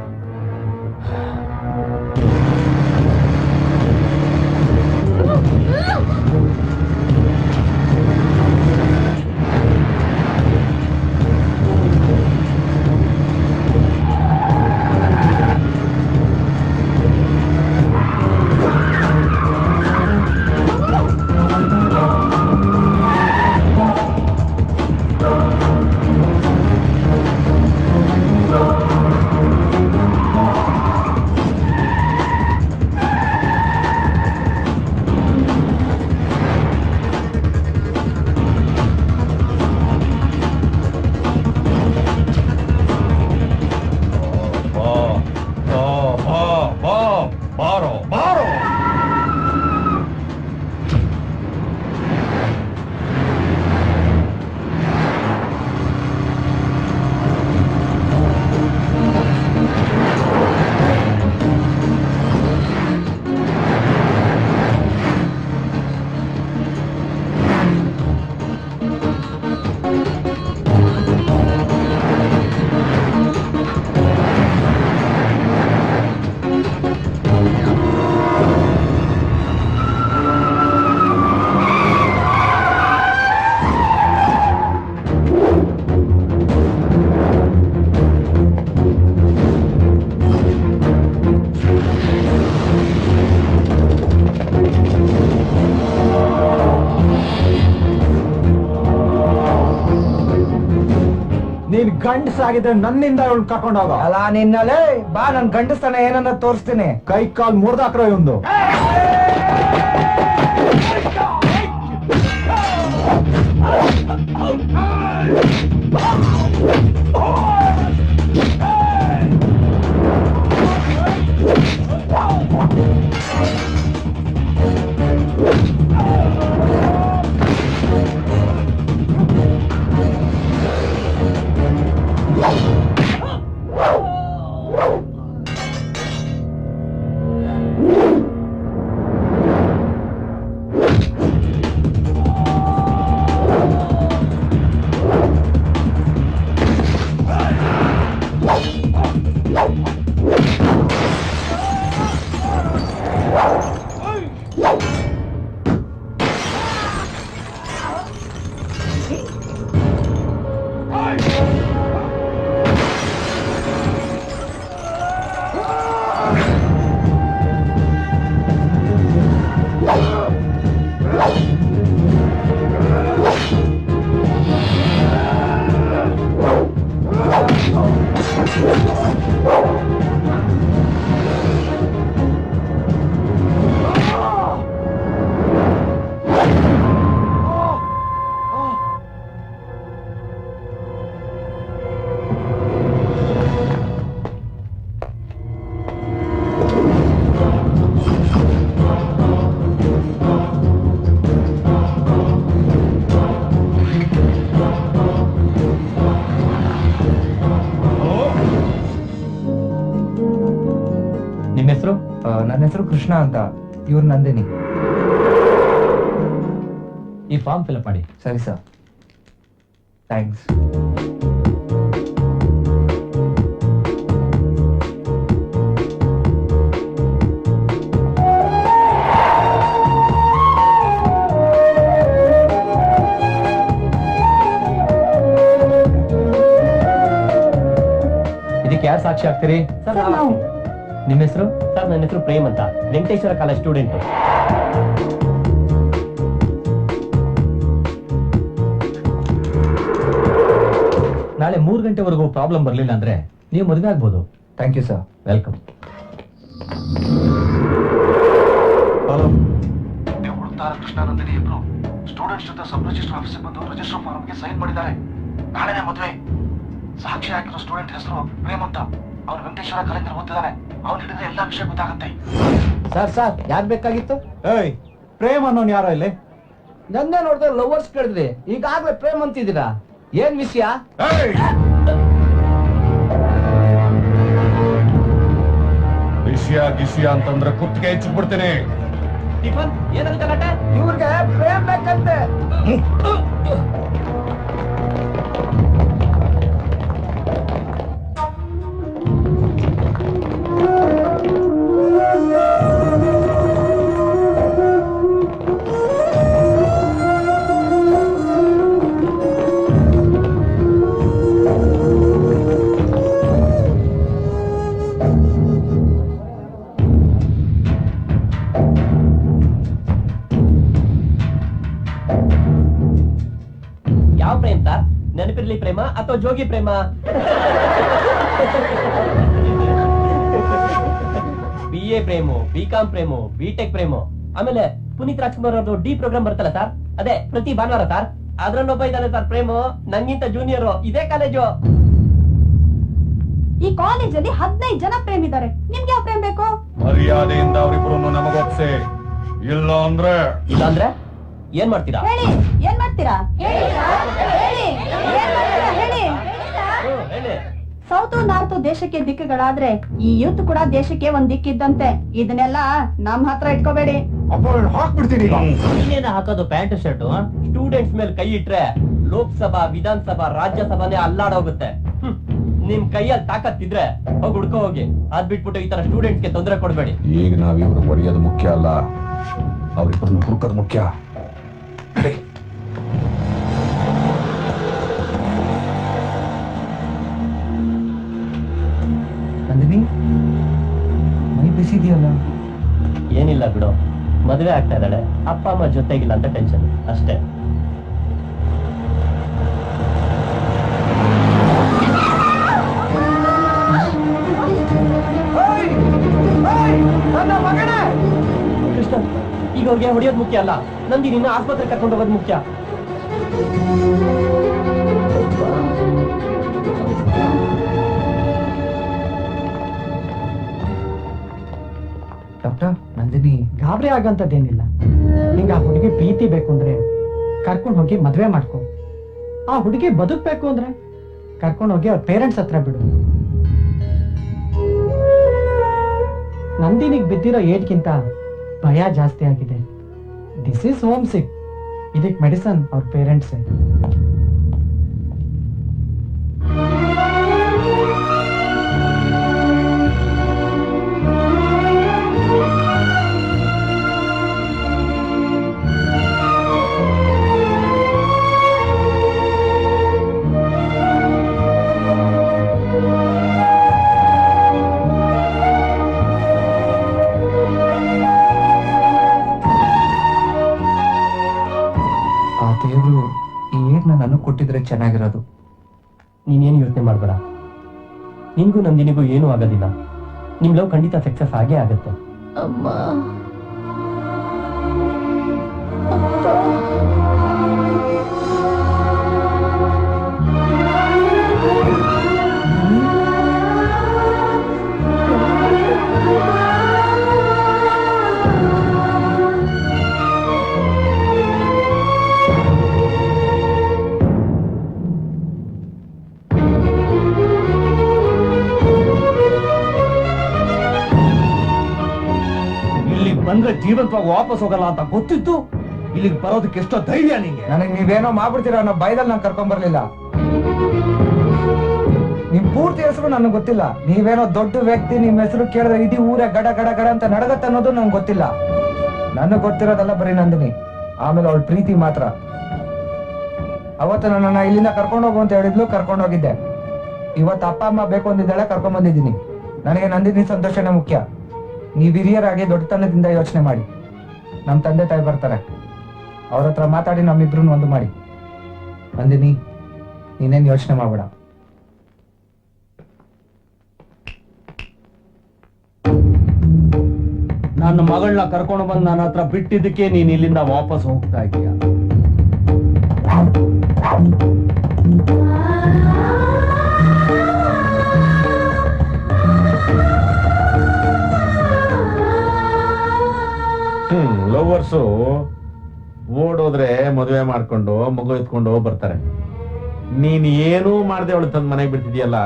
S6: ಬಾರೋ ಬಾರೋ.
S5: ನೀನ್ ಗಂಡಸಾಗಿದ್ರೆ ನನ್ನಿಂದ ಇವಳು ಕರ್ಕೊಂಡು ಹೋಗ.
S1: ಅಲ್ಲ ನಿನ್ನಲೇ ಬಾ, ನನ್ ಗಂಡಸ್ತಾನ ಏನನ್ನ ತೋರಿಸ್ತೀನಿ.
S5: ಕೈ ಕಾಲ್ ಮುರಿದಾಕ್ರೋ ಇವಂದು.
S2: ನಿಮ್ಮ ಹೆಸರು?
S1: ನನ್ನ ಹೆಸರು ಕೃಷ್ಣ ಅಂತ, ಇವ್ರು ನಂದಿನಿ.
S2: ಈ ಫಾರ್ಮ್ ಫಿಲ್ಅಪ್ ಮಾಡಿ.
S1: ಸರಿ ಸರ್, ಥ್ಯಾಂಕ್ಸ್.
S5: ಸಾಕ್ಷಿ ಆಗ್ತೀರಿ?
S2: ಸರ್ ನಾವು
S5: ನಿಮ್ಮ ಹೆಸರು?
S2: ಸರ್ ನನ್ನ ಹೆಸರು ಪ್ರೇಮ್ ಅಂತ, ವೆಂಕಟೇಶ್ವರ ಕಾಲೇಜ್ ಸ್ಟೂಡೆಂಟ್.
S5: ನಾಳೆ 3 ಗಂಟೆವರೆಗೂ ಪ್ರಾಬ್ಲಮ್ ಬರ್ಲಿಲ್ಲ ಅಂದ್ರೆ ನೀವು ಮದುವೆ ಆಗ್ಬೋದು.
S1: Thank you sir.
S5: ವೆಲ್ಕಮ್.
S7: ನೀವು ಹುಡುಕ್ತಾರ ಕೃಷ್ಣಾನಂದಿನಿ ಇಬ್ರು ಸ್ಟೂಡೆಂಟ್ಸ್ ಜೊತೆ ಸಬ್ ರಿಜಿಸ್ಟರ್ ಆಫೀಸಿಗೆ ಬಂದು ರಿಜಿಸ್ಟರ್ ಫಾರ್ಮ್ಗೆ ಸೈನ್ ಮಾಡಿದ್ದಾರೆ. ನಾಳೆನೇ ಮದುವೆ. ಸಾಕ್ಷಿ ಹಾಕಿರೋ ಸ್ಟೂಡೆಂಟ್ ಹೆಸರು ಪ್ರೇಮ್ ಅಂತ. ಅವ್ನು ವೆಂಕಟೇಶ್ವರ ಕಾಲೇಜಲ್ಲಿ ಓದ್ತಿದ್ದಾನೆ. ಅವ್ನು ಹಿಡಿದ್ರೆ ಎಲ್ಲ ವಿಷಯ ಗೊತ್ತಾಗುತ್ತೆ.
S3: ಸರ್ ಯಾಕ್ ಬೇಕಾಗಿತ್ತು?
S5: ಏಯ್, ಪ್ರೇಮ್ ಅನ್ನೋನ್ ಯಾರೋ ಇಲ್ಲಿ?
S3: ನನ್ನೇ ನೋಡಿದ್ರೆ ಲವರ್ಸ್ ಕೇಳಿದ್ರಿ, ಈಗಾಗ್ಲೇ ಪ್ರೇಮ್ ಅಂತಿದ್ದೀರಾ. ಏನ್ ವಿಷಯ?
S6: ವಿಷಯ ಗಿಷಯ ಅಂತಂದ್ರೆ ಕುತ್ತಿಗೆ ಹೆಚ್ಚಿಬಿಡ್ತೀನಿ.
S2: ಟಿಫನ್ ಏನಾಗುತ್ತೆ ಗಲಾಟೆ?
S3: ಇವ್ರಿಗೆ ಪ್ರೇಮ್ ಬೇಕಂತೆ.
S2: ಯಾವ ಪ್ರೇಮ್ ಸರ್? ನೆನಪಿರ್ಲಿ ಪ್ರೇಮ ಅಥವಾ ಜೋಗಿ ಪ್ರೇಮ? BA frame, BCom frame, BTech frame, ಆಮೇಲೆ ಪುನೀತ್ ರಾಜ್ಕುಮಾರ್ ಅವ್ರದ್ದು ಡಿ ಪ್ರೋಗ್ರಾಮ್ ಬರ್ತಲ್ಲ ಸರ್, ಅದೇ ಪ್ರತಿ ಭಾನುವಾರ ಸರ್, ಅದ್ರಲ್ಲೊಬ್ಬ ಇದ್ದಾನೆ ಸರ್ ಪ್ರೇಮು, ನಂಗಿಂತ ಜೂನಿಯರ್, ಇದೇ ಕಾಲೇಜು.
S4: ಈ ಕಾಲೇಜಲ್ಲಿ 15 ಜನ ಪ್ರೇಮ್ ಇದ್ದಾರೆ. ನಿಮ್ಗೆ ಯಾವ ಪ್ರೇಮ್ ಬೇಕು?
S6: ಮರ್ಯಾದೆಯಿಂದ ಅವರಿಬ್ಬರನ್ನು ನಮಗೊಪ್ಸಿ, ಇಲ್ಲ ಅಂದ್ರೆ
S2: ಇಲ್ಲಾಂದ್ರೆ ಏನ್ ಮಾಡ್ತೀರಾ?
S4: ಹೇಳಿ, ಏನ್ ಮಾಡ್ತೀರಾ? ಹೇಳಿ, ಏನ್ ಮಾಡ್ತೀರಾ? ಹೇಳಿ.
S2: ಹೇಳಿ.
S4: ಸೌತ್ ನಾರ್ತ್ ದೇಶಕ್ಕೆ ದಿಕ್ಕುಗಳಾದ್ರೆ ಈ ಯೂತ್ ಕೂಡ ದೇಶಕ್ಕೆ ಒಂದ್ ದಿಕ್ಕಿದ್ದಂತೆ. ಇದನ್ನೆಲ್ಲ ನಮ್ ಹತ್ರ ಇಟ್ಕೋಬೇಡಿ.
S3: ಹಾಕ್ಬಿಡ್ತೀನಿ ಈಗ.
S2: ನೀನೇನ ಹಾಕೋದು ಪ್ಯಾಂಟ್ ಶರ್ಟ್? ಸ್ಟೂಡೆಂಟ್ಸ್ ಮೇಲೆ ಕೈ ಇಟ್ರೆ ಲೋಕಸಭಾ, ವಿಧಾನಸಭಾ, ರಾಜ್ಯಸಭಾನೇ ಅಲ್ಲಾಡೋಗುತ್ತೆ. ನಿಮ್ ಕೈಯಲ್ಲಿ ತಾಕತ್ತಿದ್ರೆ ಹೋಗಿ ಹುಡ್ಕೋ ಹೋಗಿ. ಅದ್ ಬಿಟ್ಬಿಟ್ಟು ಈ ತರ ಸ್ಟೂಡೆಂಟ್ಸ್ಗೆ ತೊಂದರೆ ಕೊಡ್ಬೇಡಿ.
S6: ಈಗ ನಾವಿವ್ರು ಹೊಡೆಯೋದು ಮುಖ್ಯ ಅಲ್ಲ, ಅವರಿಬ್ಬರನ್ನು ಹುಡುಕೋದು ಮುಖ್ಯ.
S1: ನಂದಿನಿ, ಮೈ ಬಿಸಿದೆಯಲ್ಲ?
S2: ಏನಿಲ್ಲ ಬಿಡು, ಮದುವೆ ಆಗ್ತಾ ಇದ್ದಾಳೆ, ಅಪ್ಪ ಅಮ್ಮ ಜೊತೆಗಿಲ್ಲ ಅಂತ ಟೆನ್ಷನ್ ಅಷ್ಟೇ. ಕೃಷ್ಣ, ಈಗ ಅವ್ರಿಗೆ ಹೊಡೆಯೋದು ಮುಖ್ಯ ಅಲ್ಲ, ನಂದಿ ನಿನ್ನ ಆಸ್ಪತ್ರೆ ಕರ್ಕೊಂಡು ಹೋಗೋದು ಮುಖ್ಯ.
S1: ಡಾಕ್ಟರ್, ನಂದಿನಿ
S8: ಗಾಬರಿ ಆಗಂತದ್ದೇನಿಲ್ಲ. ನಿಂಗೆ ಆ ಹುಡುಗಿ ಪ್ರೀತಿ ಬೇಕು ಅಂದ್ರೆ ಕರ್ಕೊಂಡು ಹೋಗಿ ಮದ್ವೆ ಮಾಡ್ಕೊ. ಆ ಹುಡುಗಿ ಬದುಕ್ಬೇಕು ಅಂದ್ರೆ ಕರ್ಕೊಂಡು ಹೋಗಿ ಅವ್ರ ಪೇರೆಂಟ್ಸ್ ಹತ್ರ ಬಿಡು. ನಂದಿನಿಗ್ ಬಿದ್ದಿರೋ ಏಟ್ಗಿಂತ ಭಯ ಜಾಸ್ತಿ ಆಗಿದೆ. ದಿಸ್ ಇಸ್ ಹೋಮ್ ಸಿಕ್. ಇದಕ್ ಮೆಡಿಸನ್ ಅವ್ರ ಪೇರೆಂಟ್ಸೇ.
S1: ದೇವ್ರು ಈ ಏಟ್ನ ನನಗ್ ಕೊಟ್ಟಿದ್ರೆ ಚೆನ್ನಾಗಿರೋದು.
S2: ನೀನೇನು ಯೋಚನೆ ಮಾಡ್ಬೇಡ, ನಿನ್ಗೂ ನಂದಿನಿಗೂ ಏನೂ ಆಗೋದಿಲ್ಲ. ನಿಮ್ ಲವ್ ಖಂಡಿತ ಸಕ್ಸಸ್ ಆಗೇ ಆಗುತ್ತೆ.
S4: ಅಮ್ಮ,
S3: ಬಂದ್ರೆ ಜೀವಂತವಾಗಿ ವಾಪಸ್ ಹೋಗಲ್ಲ ಅಂತ ಗೊತ್ತಿತ್ತು ಇಲ್ಲಿಗೆ ಬರೋದಕ್ಕೆ ಎಷ್ಟೋ ಧೈರ್ಯ ನಿಂಗೆ.
S1: ನನಗೆ ನೀವೇನೋ ಮಾಡ್ಬಿಡ್ತೀರಾ ಅನ್ನೋ ಭಯದಲ್ಲಿ ನಾನು ಕರ್ಕೊಂಡ್ ಬರ್ಲಿಲ್ಲ. ನಿಮ್ ಪೂರ್ತಿ ಹೆಸರು ನನಗೆ ಗೊತ್ತಿಲ್ಲ. ನೀವೇನೋ ದೊಡ್ಡ ವ್ಯಕ್ತಿ, ನಿಮ್ ಹೆಸರು ಕೇಳಿದ್ರೆ ಇಡೀ ಊರೇ ಗಡ ಗಡ ಗಡ ಅಂತ ನಡಗತ್ತೆ ಅನ್ನೋದು ನಂಗೆ ಗೊತ್ತಿಲ್ಲ. ನನಗ್ ಗೊತ್ತಿರೋದಲ್ಲ ಬರೀ ನಂದಿನಿ, ಆಮೇಲೆ ಅವಳ ಪ್ರೀತಿ ಮಾತ್ರ. ಅವತ್ತು ನನ್ನನ್ನ ಇಲ್ಲಿಂದ ಕರ್ಕೊಂಡು ಹೋಗು ಅಂತ ಹೇಳಿದ್ಲು, ಕರ್ಕೊಂಡು ಹೋಗಿದ್ದೆ. ಇವತ್ತು ಅಪ್ಪ ಅಮ್ಮ ಬೇಕು ಅಂದಿದ್ದಾಳೆ ಕರ್ಕೊಂಡ್ ಬಂದಿದ್ದೀನಿ. ನನಗೆ ನಂದಿನಿ ಸಂತೋಷನೇ ಮುಖ್ಯ. ನೀವ್ ಹಿರಿಯರಾಗಿ ದೊಡ್ಡತನದಿಂದ ಯೋಚನೆ ಮಾಡಿ. ನಮ್ ತಂದೆ ತಾಯಿ ಬರ್ತಾರೆ, ಅವ್ರ ಹತ್ರ ಮಾತಾಡಿ ನಮ್ಮಿಬ್ರು ಒಂದು ಮಾಡಿ. ನಂದಿನಿ, ನೀನೇನ್ ಯೋಚನೆ ಮಾಡ್ಬೇಡ.
S5: ನನ್ನ ಮಗಳನ್ನ ಕರ್ಕೊಂಡು ಬಂದು ನನ್ನ ಹತ್ರ ಬಿಟ್ಟಿದ್ದಕ್ಕೆ ನೀನ್ ಇಲ್ಲಿಂದ ವಾಪಸ್ ಹೋಗ್ತಾ ಇದೀಯ.
S3: ಲವರ್ಸು ಓಡೋದ್ರೆ ಮದುವೆ ಮಾಡ್ಕೊಂಡು ಮಗು ಎತ್ಕೊಂಡು ಬರ್ತಾರೆ. ನೀನ್ ಏನೂ ಮಾಡದೆ ಅವಳು ತಂದ್ ಮನೆಗೆ ಬಿಡ್ತಿದ್ಯಲ್ಲ,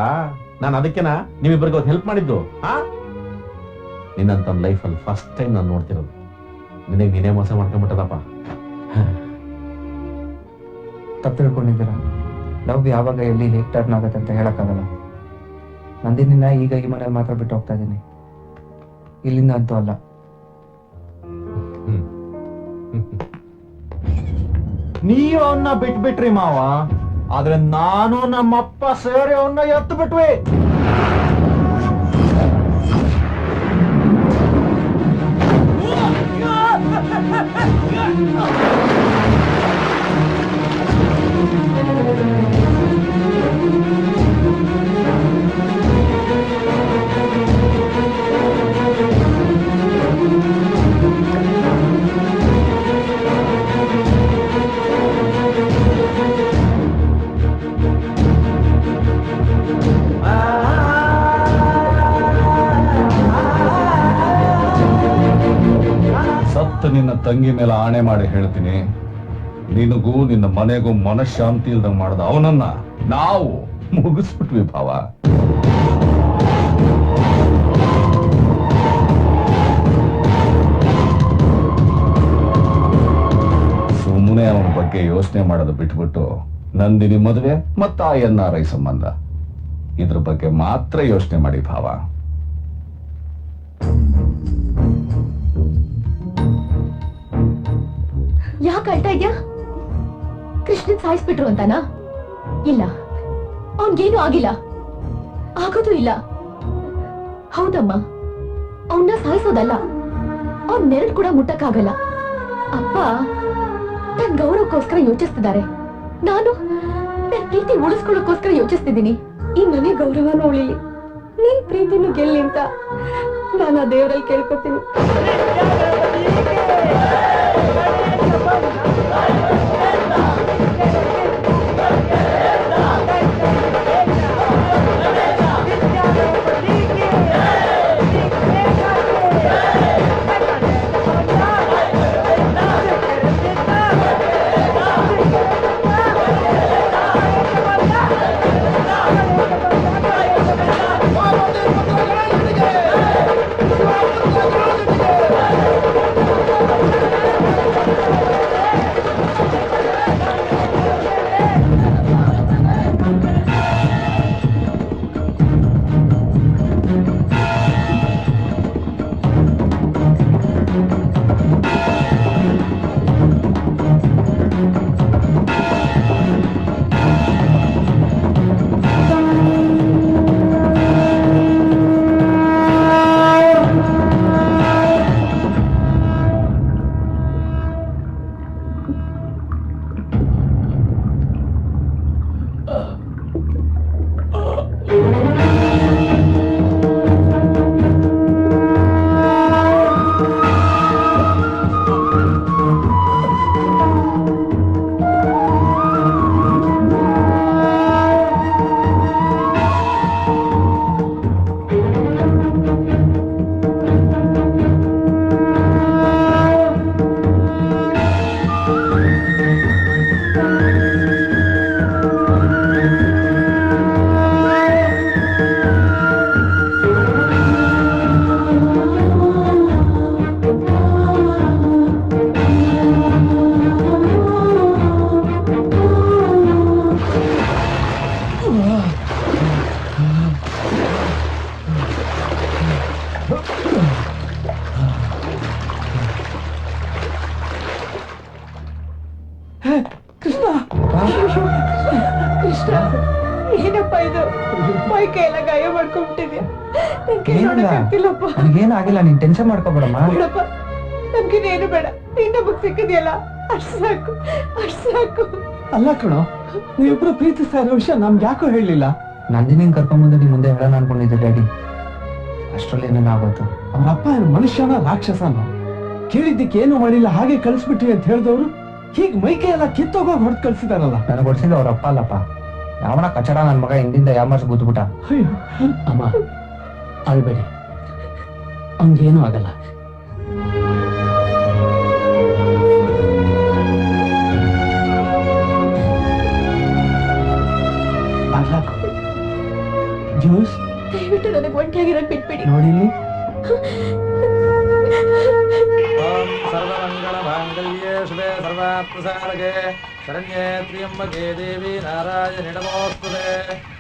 S3: ನಾನು ಅದಕ್ಕೆನಾ ನೀವಿಬ್ಬರಿಗೆ ಹೆಲ್ಪ್ ಮಾಡಿದ್ದು. ನಿನ್ನಂತ ಲೈಫಲ್ಲಿ ಫಸ್ಟ್ ಟೈಮ್ ನಾನು ನೋಡ್ತಿರೋದು. ನಿನಗೆ ನೀನೇ ಮೋಸ ಮಾಡ್ಕೊಂಡ್ಬಿಟ್ಟದಪ್ಪ.
S1: ತಪ್ಪು ತಿಳ್ಕೊಂಡಿದ್ದೀರಾ. ಲವ್ ಯಾವಾಗ ಎಲ್ಲಿ ಹೇಗೆ ಟರ್ನ್ ಆಗುತ್ತೆ ಅಂತ ಹೇಳಕ್ಕಾಗಲ್ಲ. ನಂದಿನಿನ ಈಗ ಈ ಮನೇಲಿ ಮಾತ್ರ ಬಿಟ್ಟು ಹೋಗ್ತಾ ಇದ್ದೀನಿ, ಇಲ್ಲಿಂದ ಅಂತೂ ಅಲ್ಲ.
S5: ನೀವು ಅವನ್ನ ಬಿಟ್ಬಿಟ್ರಿ ಮಾವ, ಆದ್ರೆ ನಾನು ನಮ್ಮಪ್ಪ ಸೇರಿ ಅವನ್ನ ಎತ್ತು ಬಿಟ್ವಿ.
S6: ಸತ್ತ ನಿನ್ನ ತಂಗಿ ಮೇಲೆ ಆಣೆ ಮಾಡಿ ಹೇಳ್ತೀನಿ, ನಿನಗೂ ನಿನ್ನ ಮನೆಗೂ ಮನಃಶಾಂತಿ ಇಲ್ದಂಗ್ ಮಾಡ್ದ ಅವನನ್ನ ನಾವು ಮುಗಿಸ್ಬಿಟ್ವಿ ಭಾವ. ಸುಮ್ಮನೆ ಅವನ ಬಗ್ಗೆ ಯೋಚನೆ ಮಾಡೋದು ಬಿಟ್ಬಿಟ್ಟು ನಂದಿನಿ ಮದುವೆ ಮತ್ತ ಆ NRI ಸಂಬಂಧ ಇದ್ರ ಬಗ್ಗೆ ಮಾತ್ರ ಯೋಚನೆ ಮಾಡಿ ಭಾವ.
S4: ಯಾಕೆ ಅಳ್ತಾ ಇದ್ಯಾ? ಕೃಷ್ಣನ್ ಸಾಯಿಸ್ಬಿಟ್ರು ಅಂತಾನಾ? ಇಲ್ಲ, ಅವನ್ಗೇನು ಆಗಿಲ್ಲ, ಆಗೋದು ಇಲ್ಲ. ಹೌದಮ್ಮ, ಅವನ್ನ ಸಾಯಿಸೋದಲ್ಲ, ಅವನ್ ನೆರಳು ಕೂಡ ಮುಟ್ಟಕ್ಕಾಗಲ್ಲ. ಅಪ್ಪ ನನ್ ಗೌರವಕ್ಕೋಸ್ಕರ ಯೋಚಿಸ್ತಿದ್ದಾರೆ, ನಾನು ನನ್ ಪ್ರೀತಿ ಉಳಿಸ್ಕೊಳ್ಳೋಕೋಸ್ಕರ ಯೋಚಿಸ್ತಿದ್ದೀನಿ. ಈ ಮನೆ ಗೌರವನೂ ಉಳಿಲಿ, ನಿನ್ ಪ್ರೀತಿನೂ ಗೆಲ್ಲಿ ಅಂತ ನಾನು ಆ ದೇವರಲ್ಲಿ ಕೇಳ್ಕೊತೀನಿ.
S9: ಏನಪ್ಪ ಇದು ಮೈ ಕೈಯೆಲ್ಲ ಗಾಯ ಮಾಡ್ಕೊಂಡ್ಬಿಟ್ಟಿದ್ಯಾ ನನ್ಗೆ
S1: ಏನಿಲ್ಲ.
S9: ನೋಡಕ್ಕಾಗ್ತಿಲ್ಲಪ್ಪ
S1: ನನಗೇನಾಗಿಲ್ಲ, ನೀನ್ ಟೆನ್ಷನ್ ಮಾಡ್ಕೋಬೇಡಮ್ಮ.
S9: ಬೇಡಪ್ಪ ನಮ್ಗಿನ್ನೇನು ಬೇಡ ನಿನ್ನ ಬುಕ್ ಸಿಕ್ಕಿದ್ಯಲ್ಲ ಅಷ್ಟು ಸಾಕು ಅಷ್ಟು ಸಾಕು.
S8: ಅಲ್ಲ ಕಣೋ, ನೀವಿಬ್ರು ಪ್ರೀತಿಸ್ತಾ ಇರೋ ವಿಷಯ ನಮ್ಗೆ ಯಾಕೋ ಹೇಳಲಿಲ್ಲ.
S1: ನಂದಿನಿನ್ ಕರ್ಕೊಂಬಂದು ನಿಮ್ ಮುಂದೆ ಹೇಳೋಣ ಅನ್ಕೊಂಡಿದ್ದೆ ಡ್ಯಾಡಿ. ಅಷ್ಟ್ರಲ್ಲಿ ಏನೇನಾಗೋತು.
S8: ಅವ್ರ ಅಪ್ಪ ಏನು ಮನುಷ್ಯನ ರಾಕ್ಷಸನ? ಕೇಳಿದ್ದಕ್ಕೆ ಏನು ಮಾಡಿಲ್ಲ ಹಾಗೆ ಕಳಿಸ್ಬಿಟ್ರಿ ಅಂತ ಹೇಳಿದವರು ಹೀಗ್ ಮೈಕೈ ಎಲ್ಲ ಕಿತ್ತೋಗೋಗಿ ಹೊರತು ಕಳ್ಸಿದಾರಲ್ಲ.
S1: ನನಗೆ ಹೊಡ್ಸಿದ್ದು ಅವ್ರ ಅಪ್ಪ ಅಲ್ಲಪ್ಪ, ಯಾವನ ಕಚಡ ನನ್ ಮಗ ಹಿಂದಿಂದ ಯಾಮಾರ್ಸ್ ಕೂತ್ಬಿಟ್ಟ.
S8: ಅಯ್ಯೋ,
S2: ಅಮ್ಮ ಅಳ್ಬೇಡಿ, ಹಂಗೇನು ಆಗಲ್ಲ.
S8: ಬಾಗ್ಲಾಕು. ಜ್ಯೂಸ್
S4: ದಯವಿಟ್ಟು ನನಗೆ ಒಂಟಿಯಾಗಿರೋಕ್ ಬಿಟ್ಬಿಡಿ.
S8: ನೋಡಿಲ್ಲಿ.
S3: ಸರ್ವಮಂಗಳ ಮಾಂಗಲ್ಯೇ ಶುಭೆ ಸರ್ವಾತ್ಮಸಾರಗೆ ಶರಣ್ಯೇ ತ್ರ್ಯಂಬಕೆ ದೇವಿ ನಾರಾಯಣಿ ನಮೋಸ್ತುತೆ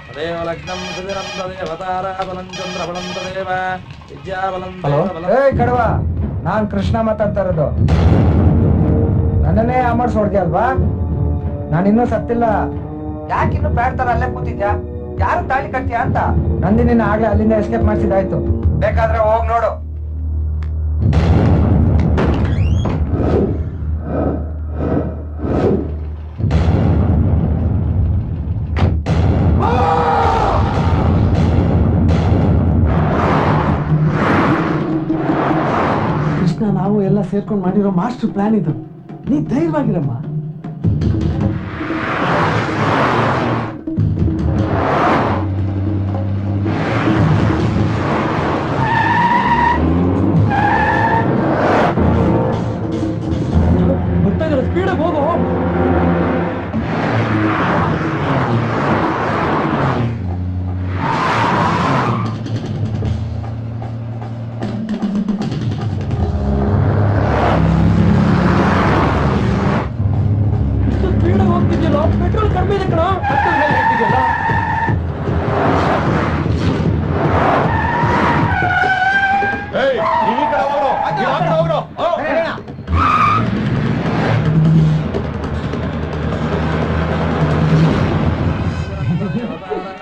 S3: ತದೇವ ಲಗ್ನಂ ಸುದಿರಂ ತದೇವ ತಾರಾಬಲಂ ಚಂದ್ರಬಲಂ ತದೇವ ವಿದ್ಯಾಬಲಂ
S1: ಏಯ್ ಕಡವ, ನಾನ್ ಕೃಷ್ಣ ಮಾತಾಡ್ತಾ ಇರೋದು. ನನ್ನನ್ನೇ ಯಾಮಾರ್ಸ್ ಹೊಡ್ದ್ಯಾ ಅಲ್ವಾ? ನಾನಿನ್ನೂ ಸತ್ತಿಲ್ಲ. ಯಾಕಿನ್ನು ಪ್ಯಾಡ್ ತರ ಅಲ್ಲೇ ಕೂತಿದ್ಯಾ? ಯಾರು ತಾಳಿ ಕಟ್ತೀಯಾ ಅಂತ ನಂದಿನಿನ ಆಗ್ಲೇ ಅಲ್ಲಿಂದ ಎಸ್ಕೇಪ್ ಮಾಡಿಸಿದಾಯ್ತು. ಬೇಕಾದ್ರೆ ಹೋಗ್ ನೋಡು.
S8: ಕೃಷ್ಣ, ನಾವು ಎಲ್ಲ ಸೇರ್ಕೊಂಡು ಮಾಡಿರೋ ಮಾಸ್ಟರ್ ಪ್ಲಾನ್ ಇದು. ನೀ ಧೈರ್ಯವಾಗಿರಮ್ಮ. ಗೊತ್ತಾಗಲ್ಲ, ಸ್ಪೀಡಾಗಿ ಹೋಗು. ಸ್ಪೀಡಾಗಿ ಹೋಗ್ತಿದ್ಯಲ್ಲ, ಪೆಟ್ರೋಲ್ ಕಡಿಮೆ ಇದೆ ಕಣ. ಹತ್ತದ ಮೇಲೆ ಹೇಳ್ತಿದ್ಯಲ್ಲ.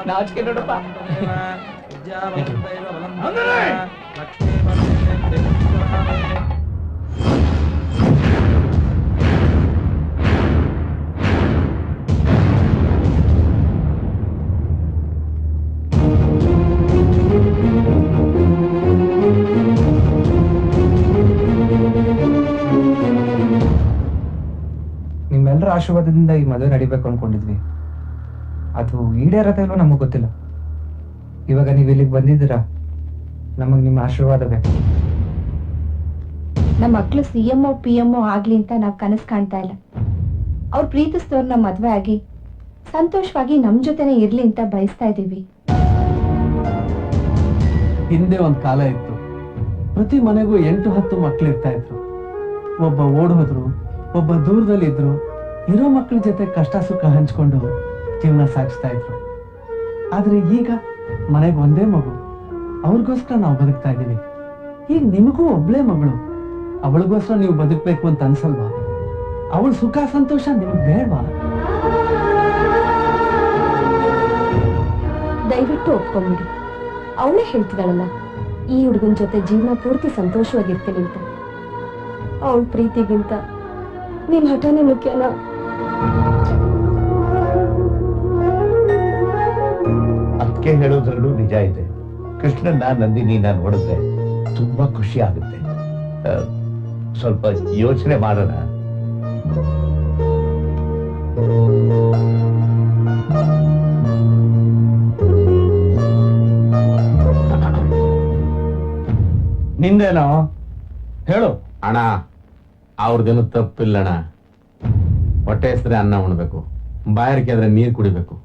S2: ನಾಚಿಕೆ ನೋಡಪ್ಪ.
S3: ವಿದ್ಯಾಬಲಂ ದೈವಬಲಂ
S7: ಅಂದರೆ!
S3: ಲಕ್ಷ್ಮೀ ಬಲಂ
S1: ನಿಮ್ಮೆಲ್ಲರ ಆಶೀರ್ವಾದದಿಂದ ಈ ಮದುವೆ ನಡಿಬೇಕು ಅನ್ಕೊಂಡಿದ್ವಿ. ಅದು ಈಡೇರತ್ತೆ ಇಲ್ವೋ ನಮಗ್ ಗೊತ್ತಿಲ್ಲ. ಇವಾಗ ನೀವ್ ಇಲ್ಲಿಗೆ ಬಂದಿದ್ದೀರಾ, ನಮಗ್ ನಿಮ್ಮ ಆಶೀರ್ವಾದ ಬೇಕು.
S4: ನಮ್ಮ ಮಕ್ಳು CMO PMO ಆಗ್ಲಿ ಅಂತ ನಾವ್ ಕನಸು ಕಾಣ್ತಾ ಇಲ್ಲ. ಅವ್ರು ಪ್ರೀತಿಸಿದವ್ರನ್ನ ಮದ್ವೆ ಆಗಿ ಸಂತೋಷವಾಗಿ ನಮ್ ಜೊತೆನೆ ಇರ್ಲಿ ಅಂತ ಬಯಸ್ತಾ ಇದೀವಿ.
S8: ಹಿಂದೆ ಒಂದ್ ಕಾಲ ಇತ್ತು, ಪ್ರತಿ ಮನೆಗೂ 8-10 ಮಕ್ಳು ಇರ್ತಾ ಇದ್ರು. ಒಬ್ಬ ಓಡ್ ಹೋದ್ರು, ಒಬ್ಬ ದೂರದಲ್ಲಿ ಇದ್ರು. ಇರೋ ಮಕ್ಳ ಜೊತೆ ಕಷ್ಟ ಸುಖ ಹಂಚ್ಕೊಂಡು ಜೀವನ ಸಾಗಿಸ್ತಾ ಇದ್ರು. ಆದ್ರೆ ಈಗ ಮನೆಗೆ ಒಂದೇ ಮಗು, ಅವ್ರಿಗೋಸ್ಕರ ನಾವು ಬದುಕ್ತಾ ಇದೀವಿ. ಈಗ ನಿಮಗೂ ಒಬ್ಳೇ ಮಗಳು, ಅವಳಿಗೋಸ್ಕರ ನೀವು ಬದುಕ್ಬೇಕು ಅಂತ ಅನ್ಸಲ್ವಾ? ಅವಳ ಸುಖ ಸಂತೋಷ ನಿಮಗ್ ಬೇಡವಾ?
S4: ದಯವಿಟ್ಟು ಒಪ್ಕೊಂಬಿಡಿ. ಅವಳೇ ಹೇಳ್ತಿದ್ದಾಳಲ್ಲ, ಈ ಹುಡುಗನ ಜೊತೆ ಜೀವನ ಪೂರ್ತಿ ಸಂತೋಷವಾಗಿರ್ತೀನಿ ಅಂತ. ಅವಳ ಪ್ರೀತಿಗಿಂತ ನಿಮ್ ಹಠನೇ ಮುಖ್ಯನಾ?
S10: ಅದಕ್ಕೆ ಹೇಳೋದ್ರಲ್ಲೂ ನಿಜ ಇದೆ. ಕೃಷ್ಣನ್ನ ನಂದಿನಿನ ನೋಡಿದ್ರೆ ತುಂಬಾ ಖುಷಿ ಆಗುತ್ತೆ. ಸ್ವಲ್ಪ ಯೋಚನೆ ಮಾಡೋಣ.
S3: ನಿಂದೇನೋ ಹೇಳು. ಅಣ್ಣ, ಅವ್ರದ್ದೇನು ತಪ್ಪಿಲ್ಲಣ್ಣ. ಹೊಟ್ಟೆ ಹೆಸರೆ ಅನ್ನ ಉಣ್ಬೇಕು, ಬಾಯಾರಿಕೆ ಆದ್ರೆ ನೀರು ಕುಡಿಬೇಕು.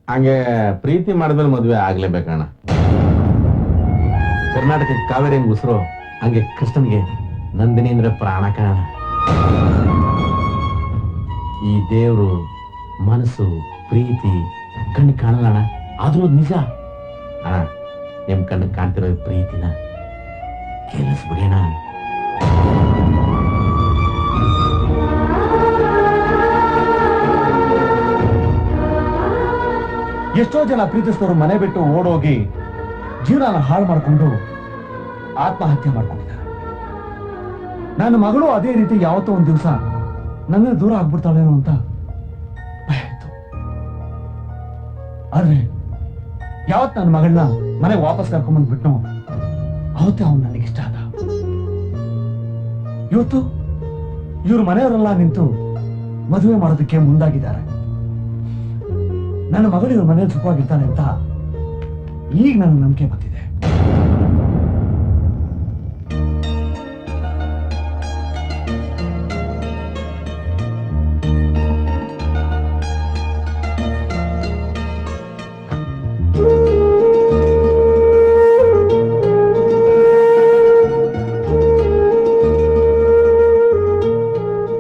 S3: ಹಂಗೆ ಪ್ರೀತಿ ಮಾಡಿದ್ಮೇಲೆ ಮದುವೆ ಆಗ್ಲೇಬೇಕಣ್ಣ. ಕರ್ನಾಟಕಕ್ಕೆ ಕಾವೇರಿ ಹೆಂಗ್ ಉಸಿರು, ಹಂಗೆ ಕೃಷ್ಣನ್ಗೆ ನಂದಿನಿ ಅಂದ್ರೆ ಪ್ರಾಣ ಕಾಣ. ಈ ದೇವ್ರು ಮನಸ್ಸು ಪ್ರೀತಿ ಕಣ್ಣು ಕಾಣಲ್ಲ ಅಣ್ಣ, ಆದ್ರೂ ನಿಜ ಅಣ್ಣ. ನಿಮ್ ಕಣ್ಣು ಕಾಣ್ತಿರೋ ಪ್ರೀತಿನ ಕೇಳಿಸ್ಬಿಡೋಣ.
S5: ಎಷ್ಟೋ ಜನ ಪ್ರೀತಿಸಿದವರು ಮನೆ ಬಿಟ್ಟು ಓಡೋಗಿ ಜೀವನ ಹಾಳು ಮಾಡಿಕೊಂಡು ಆತ್ಮಹತ್ಯೆ ಮಾಡ್ಕೊಂಡಿದ್ದಾರೆ. ನನ್ನ ಮಗಳು ಅದೇ ರೀತಿ ಯಾವತ್ತೋ ಒಂದ್ ದಿವಸ ನನ್ನ ದೂರ ಆಗ್ಬಿಡ್ತಾಳೇನೋ ಅಂತ ಭಯ ಆಯ್ತು. ಆದ್ರೆ ಯಾವತ್ ನನ್ನ ಮಗಳನ್ನ ಮನೆಗೆ ವಾಪಸ್ ಕರ್ಕೊಂಡ್ಬಂದ್ಬಿಟ್ನೋ ಅವತ್ತೇ ಅವನು ನನಗೆ ಇಷ್ಟ ಆದ. ಇವತ್ತು ಇವ್ರ ಮನೆಯವರೆಲ್ಲ ನಿಂತು ಮದುವೆ ಮಾಡೋದಕ್ಕೆ ಮುಂದಾಗಿದ್ದಾರೆ. ನನ್ನ ಮಗಳು ಇವ್ರ ಮನೆಯಲ್ಲಿ ಸುಖವಾಗಿರ್ತಾನೆ ಅಂತ ಈಗ ನನ್ನ ನಂಬಿಕೆ ಬಂದಿದೆ.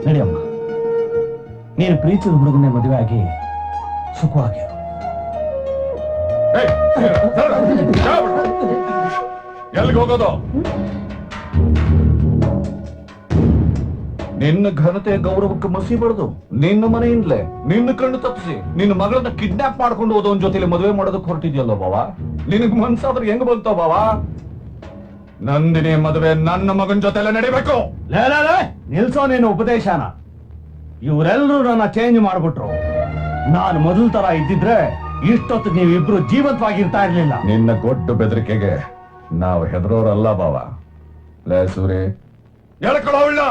S5: ನಡಿಯಮ್ಮ, ನೀನು ಪ್ರೀತಿಸಿದ ಹುಡುಗನೇ ಮದುವೆ ಆಗಿ ಸುಖವಾಗಿರು.
S6: ಎಲ್ಲಿಗೆ ಹೋಗೋದು? ನಿನ್ನ ಘನತೆ ಗೌರವಕ್ಕೆ ಮಸಿ ಬಡ್ದು ನಿನ್ನ ಮನೆಯಿಂದಲೇ ನಿನ್ನ ಕಣ್ಣು ತಪ್ಪಿಸಿ ನಿನ್ನ ಮಗಳನ್ನ ಕಿಡ್ನಾಪ್ ಮಾಡ್ಕೊಂಡು ಹೋದವನ್ ಜೊತೆಲಿ ಮದುವೆ ಮಾಡೋದಕ್ಕೆ ಹೊರಟಿದ್ಯಲ್ಲೋ ಬಾವ. ನಿನಗ್ ಮನ್ಸಾದ್ರೆ ಹೆಂಗ್ ಬಂತೋ ಬಾವ? ನಂದಿನಿ ಮದುವೆ ನನ್ನ ಮಗನ ಜೊತೆಲೆ ನಡಿಬೇಕು.
S5: ನಿಲ್ಸೋ ನೀನು ಉಪದೇಶನ. ಇವರೆಲ್ಲರೂ ನನ್ನ ಚೇಂಜ್ ಮಾಡ್ಬಿಟ್ರು. ನಾನು ಮೊದಲ ತರ ಇದ್ದಿದ್ರೆ ಇಷ್ಟೊತ್ತು ನೀವಿಬ್ರು ಜೀವಂತವಾಗಿರ್ತಾ ಇರ್ಲಿಲ್ಲ.
S6: ನಿನ್ನ ಗೊಡ್ಡು ಬೆದರಿಕೆಗೆ ನಾವು ಹೆದರೋರಲ್ಲ ಬಾವ. ಲೇ ಸೂರಿ, ಎಳ್ಕೊಳ್ಳೋಲ್ಲ.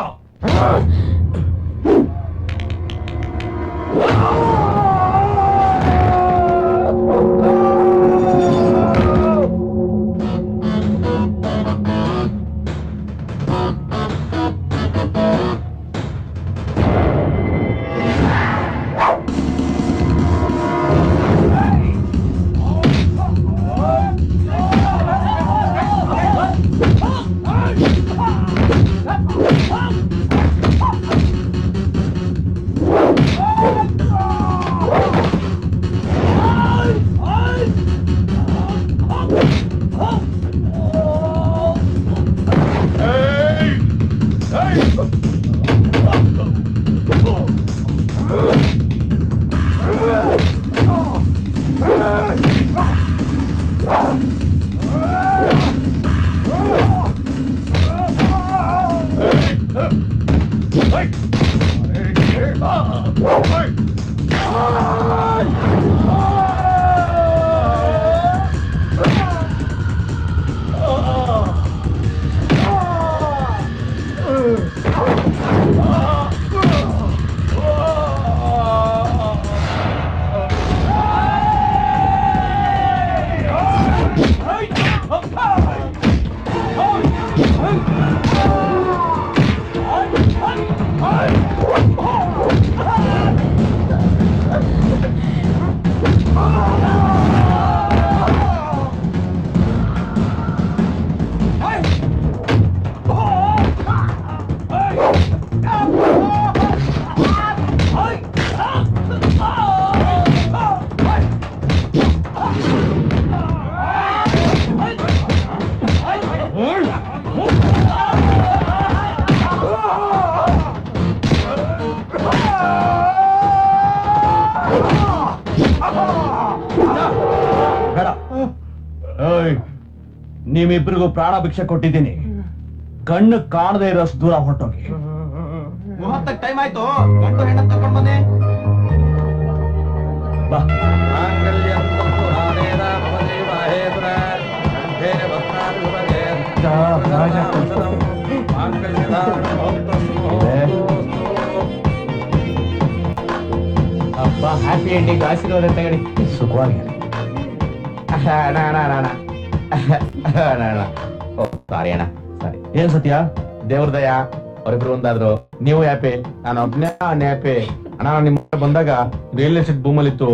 S5: ನಿಮ್ಮಿಬ್ರಿಗೂ ಪ್ರಾಣ ಭಿಕ್ಷೆ ಕೊಟ್ಟಿದ್ದೀನಿ. ಕಣ್ಣು ಕಾಣದೇ ಇರೋಷ್ಟು ದೂರ ಹೊರಟೋಗಿ.
S3: ಮುಹೂರ್ತಕ್ಕೆ ಟೈಮ್ ಆಯ್ತು. ಗಂಡು ಹೆಣ್ಣ ತಗೊಂಡ್ ಬನ್ನಿ.
S5: ಬಾ.
S2: ಅಪ್ಪ ಹ್ಯಾಪಿ ಎಂಡಿಂಗ್ ಆಶೀರ್ವಾದ ತಗಡಿ.
S5: ಸುಖವಾಗಿರಿ.
S3: ಸಾರಿ ಅಣ್ಣ, ಸಾರಿ.
S5: ಏನ್ ಸತ್ಯ?
S3: ದೇವ್ರ ದಯ, ಅವರಿಬ್ರು ಒಂದಾದ್ರು. ನೀವು ಹ್ಯಾಪಿ, ನಾನು ಒಬ್ನೇ ಹ್ಯಾಪಿ. ಅಣ್ಣ ನಿಮ್ಮ ಬಂದಾಗ ರಿಯಲ್ ಎಸ್ಟೇಟ್ ಭೂಮಲ್ಲಿ ಇತ್ತು.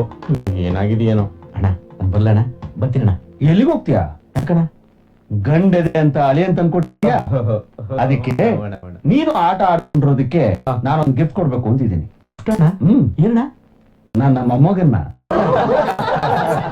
S3: ಏನಾಗಿದೆಯೇನೋ ಅಣ್ಣ. ನಾನು ಬರ್ಲಣ್ಣ, ಬರ್ತೀನಣ್ಣ.
S5: ಎಲ್ಲಿಗೆ ಹೋಗ್ತೀಯಾ?
S3: ಯಾಕಣ್ಣ?
S5: ಗಂಡದೆ ಅಂತ ಅಳಿ ಅಂತ ಅನ್ಕೊಟ್ಟಿದ್ಯಾ? ಅದಕ್ಕೆ ನೀನು ಆಟ ಆಡ್ಕೊಂಡಿರೋದಕ್ಕೆ ನಾನೊಂದು ಗಿಫ್ಟ್ ಕೊಡ್ಬೇಕು ಅಂತಿದ್ದೀನಿ.
S3: ಏನಣ್ಣ?
S5: ನನ್ನ ಮೊಮ್ಮಗನ್ನ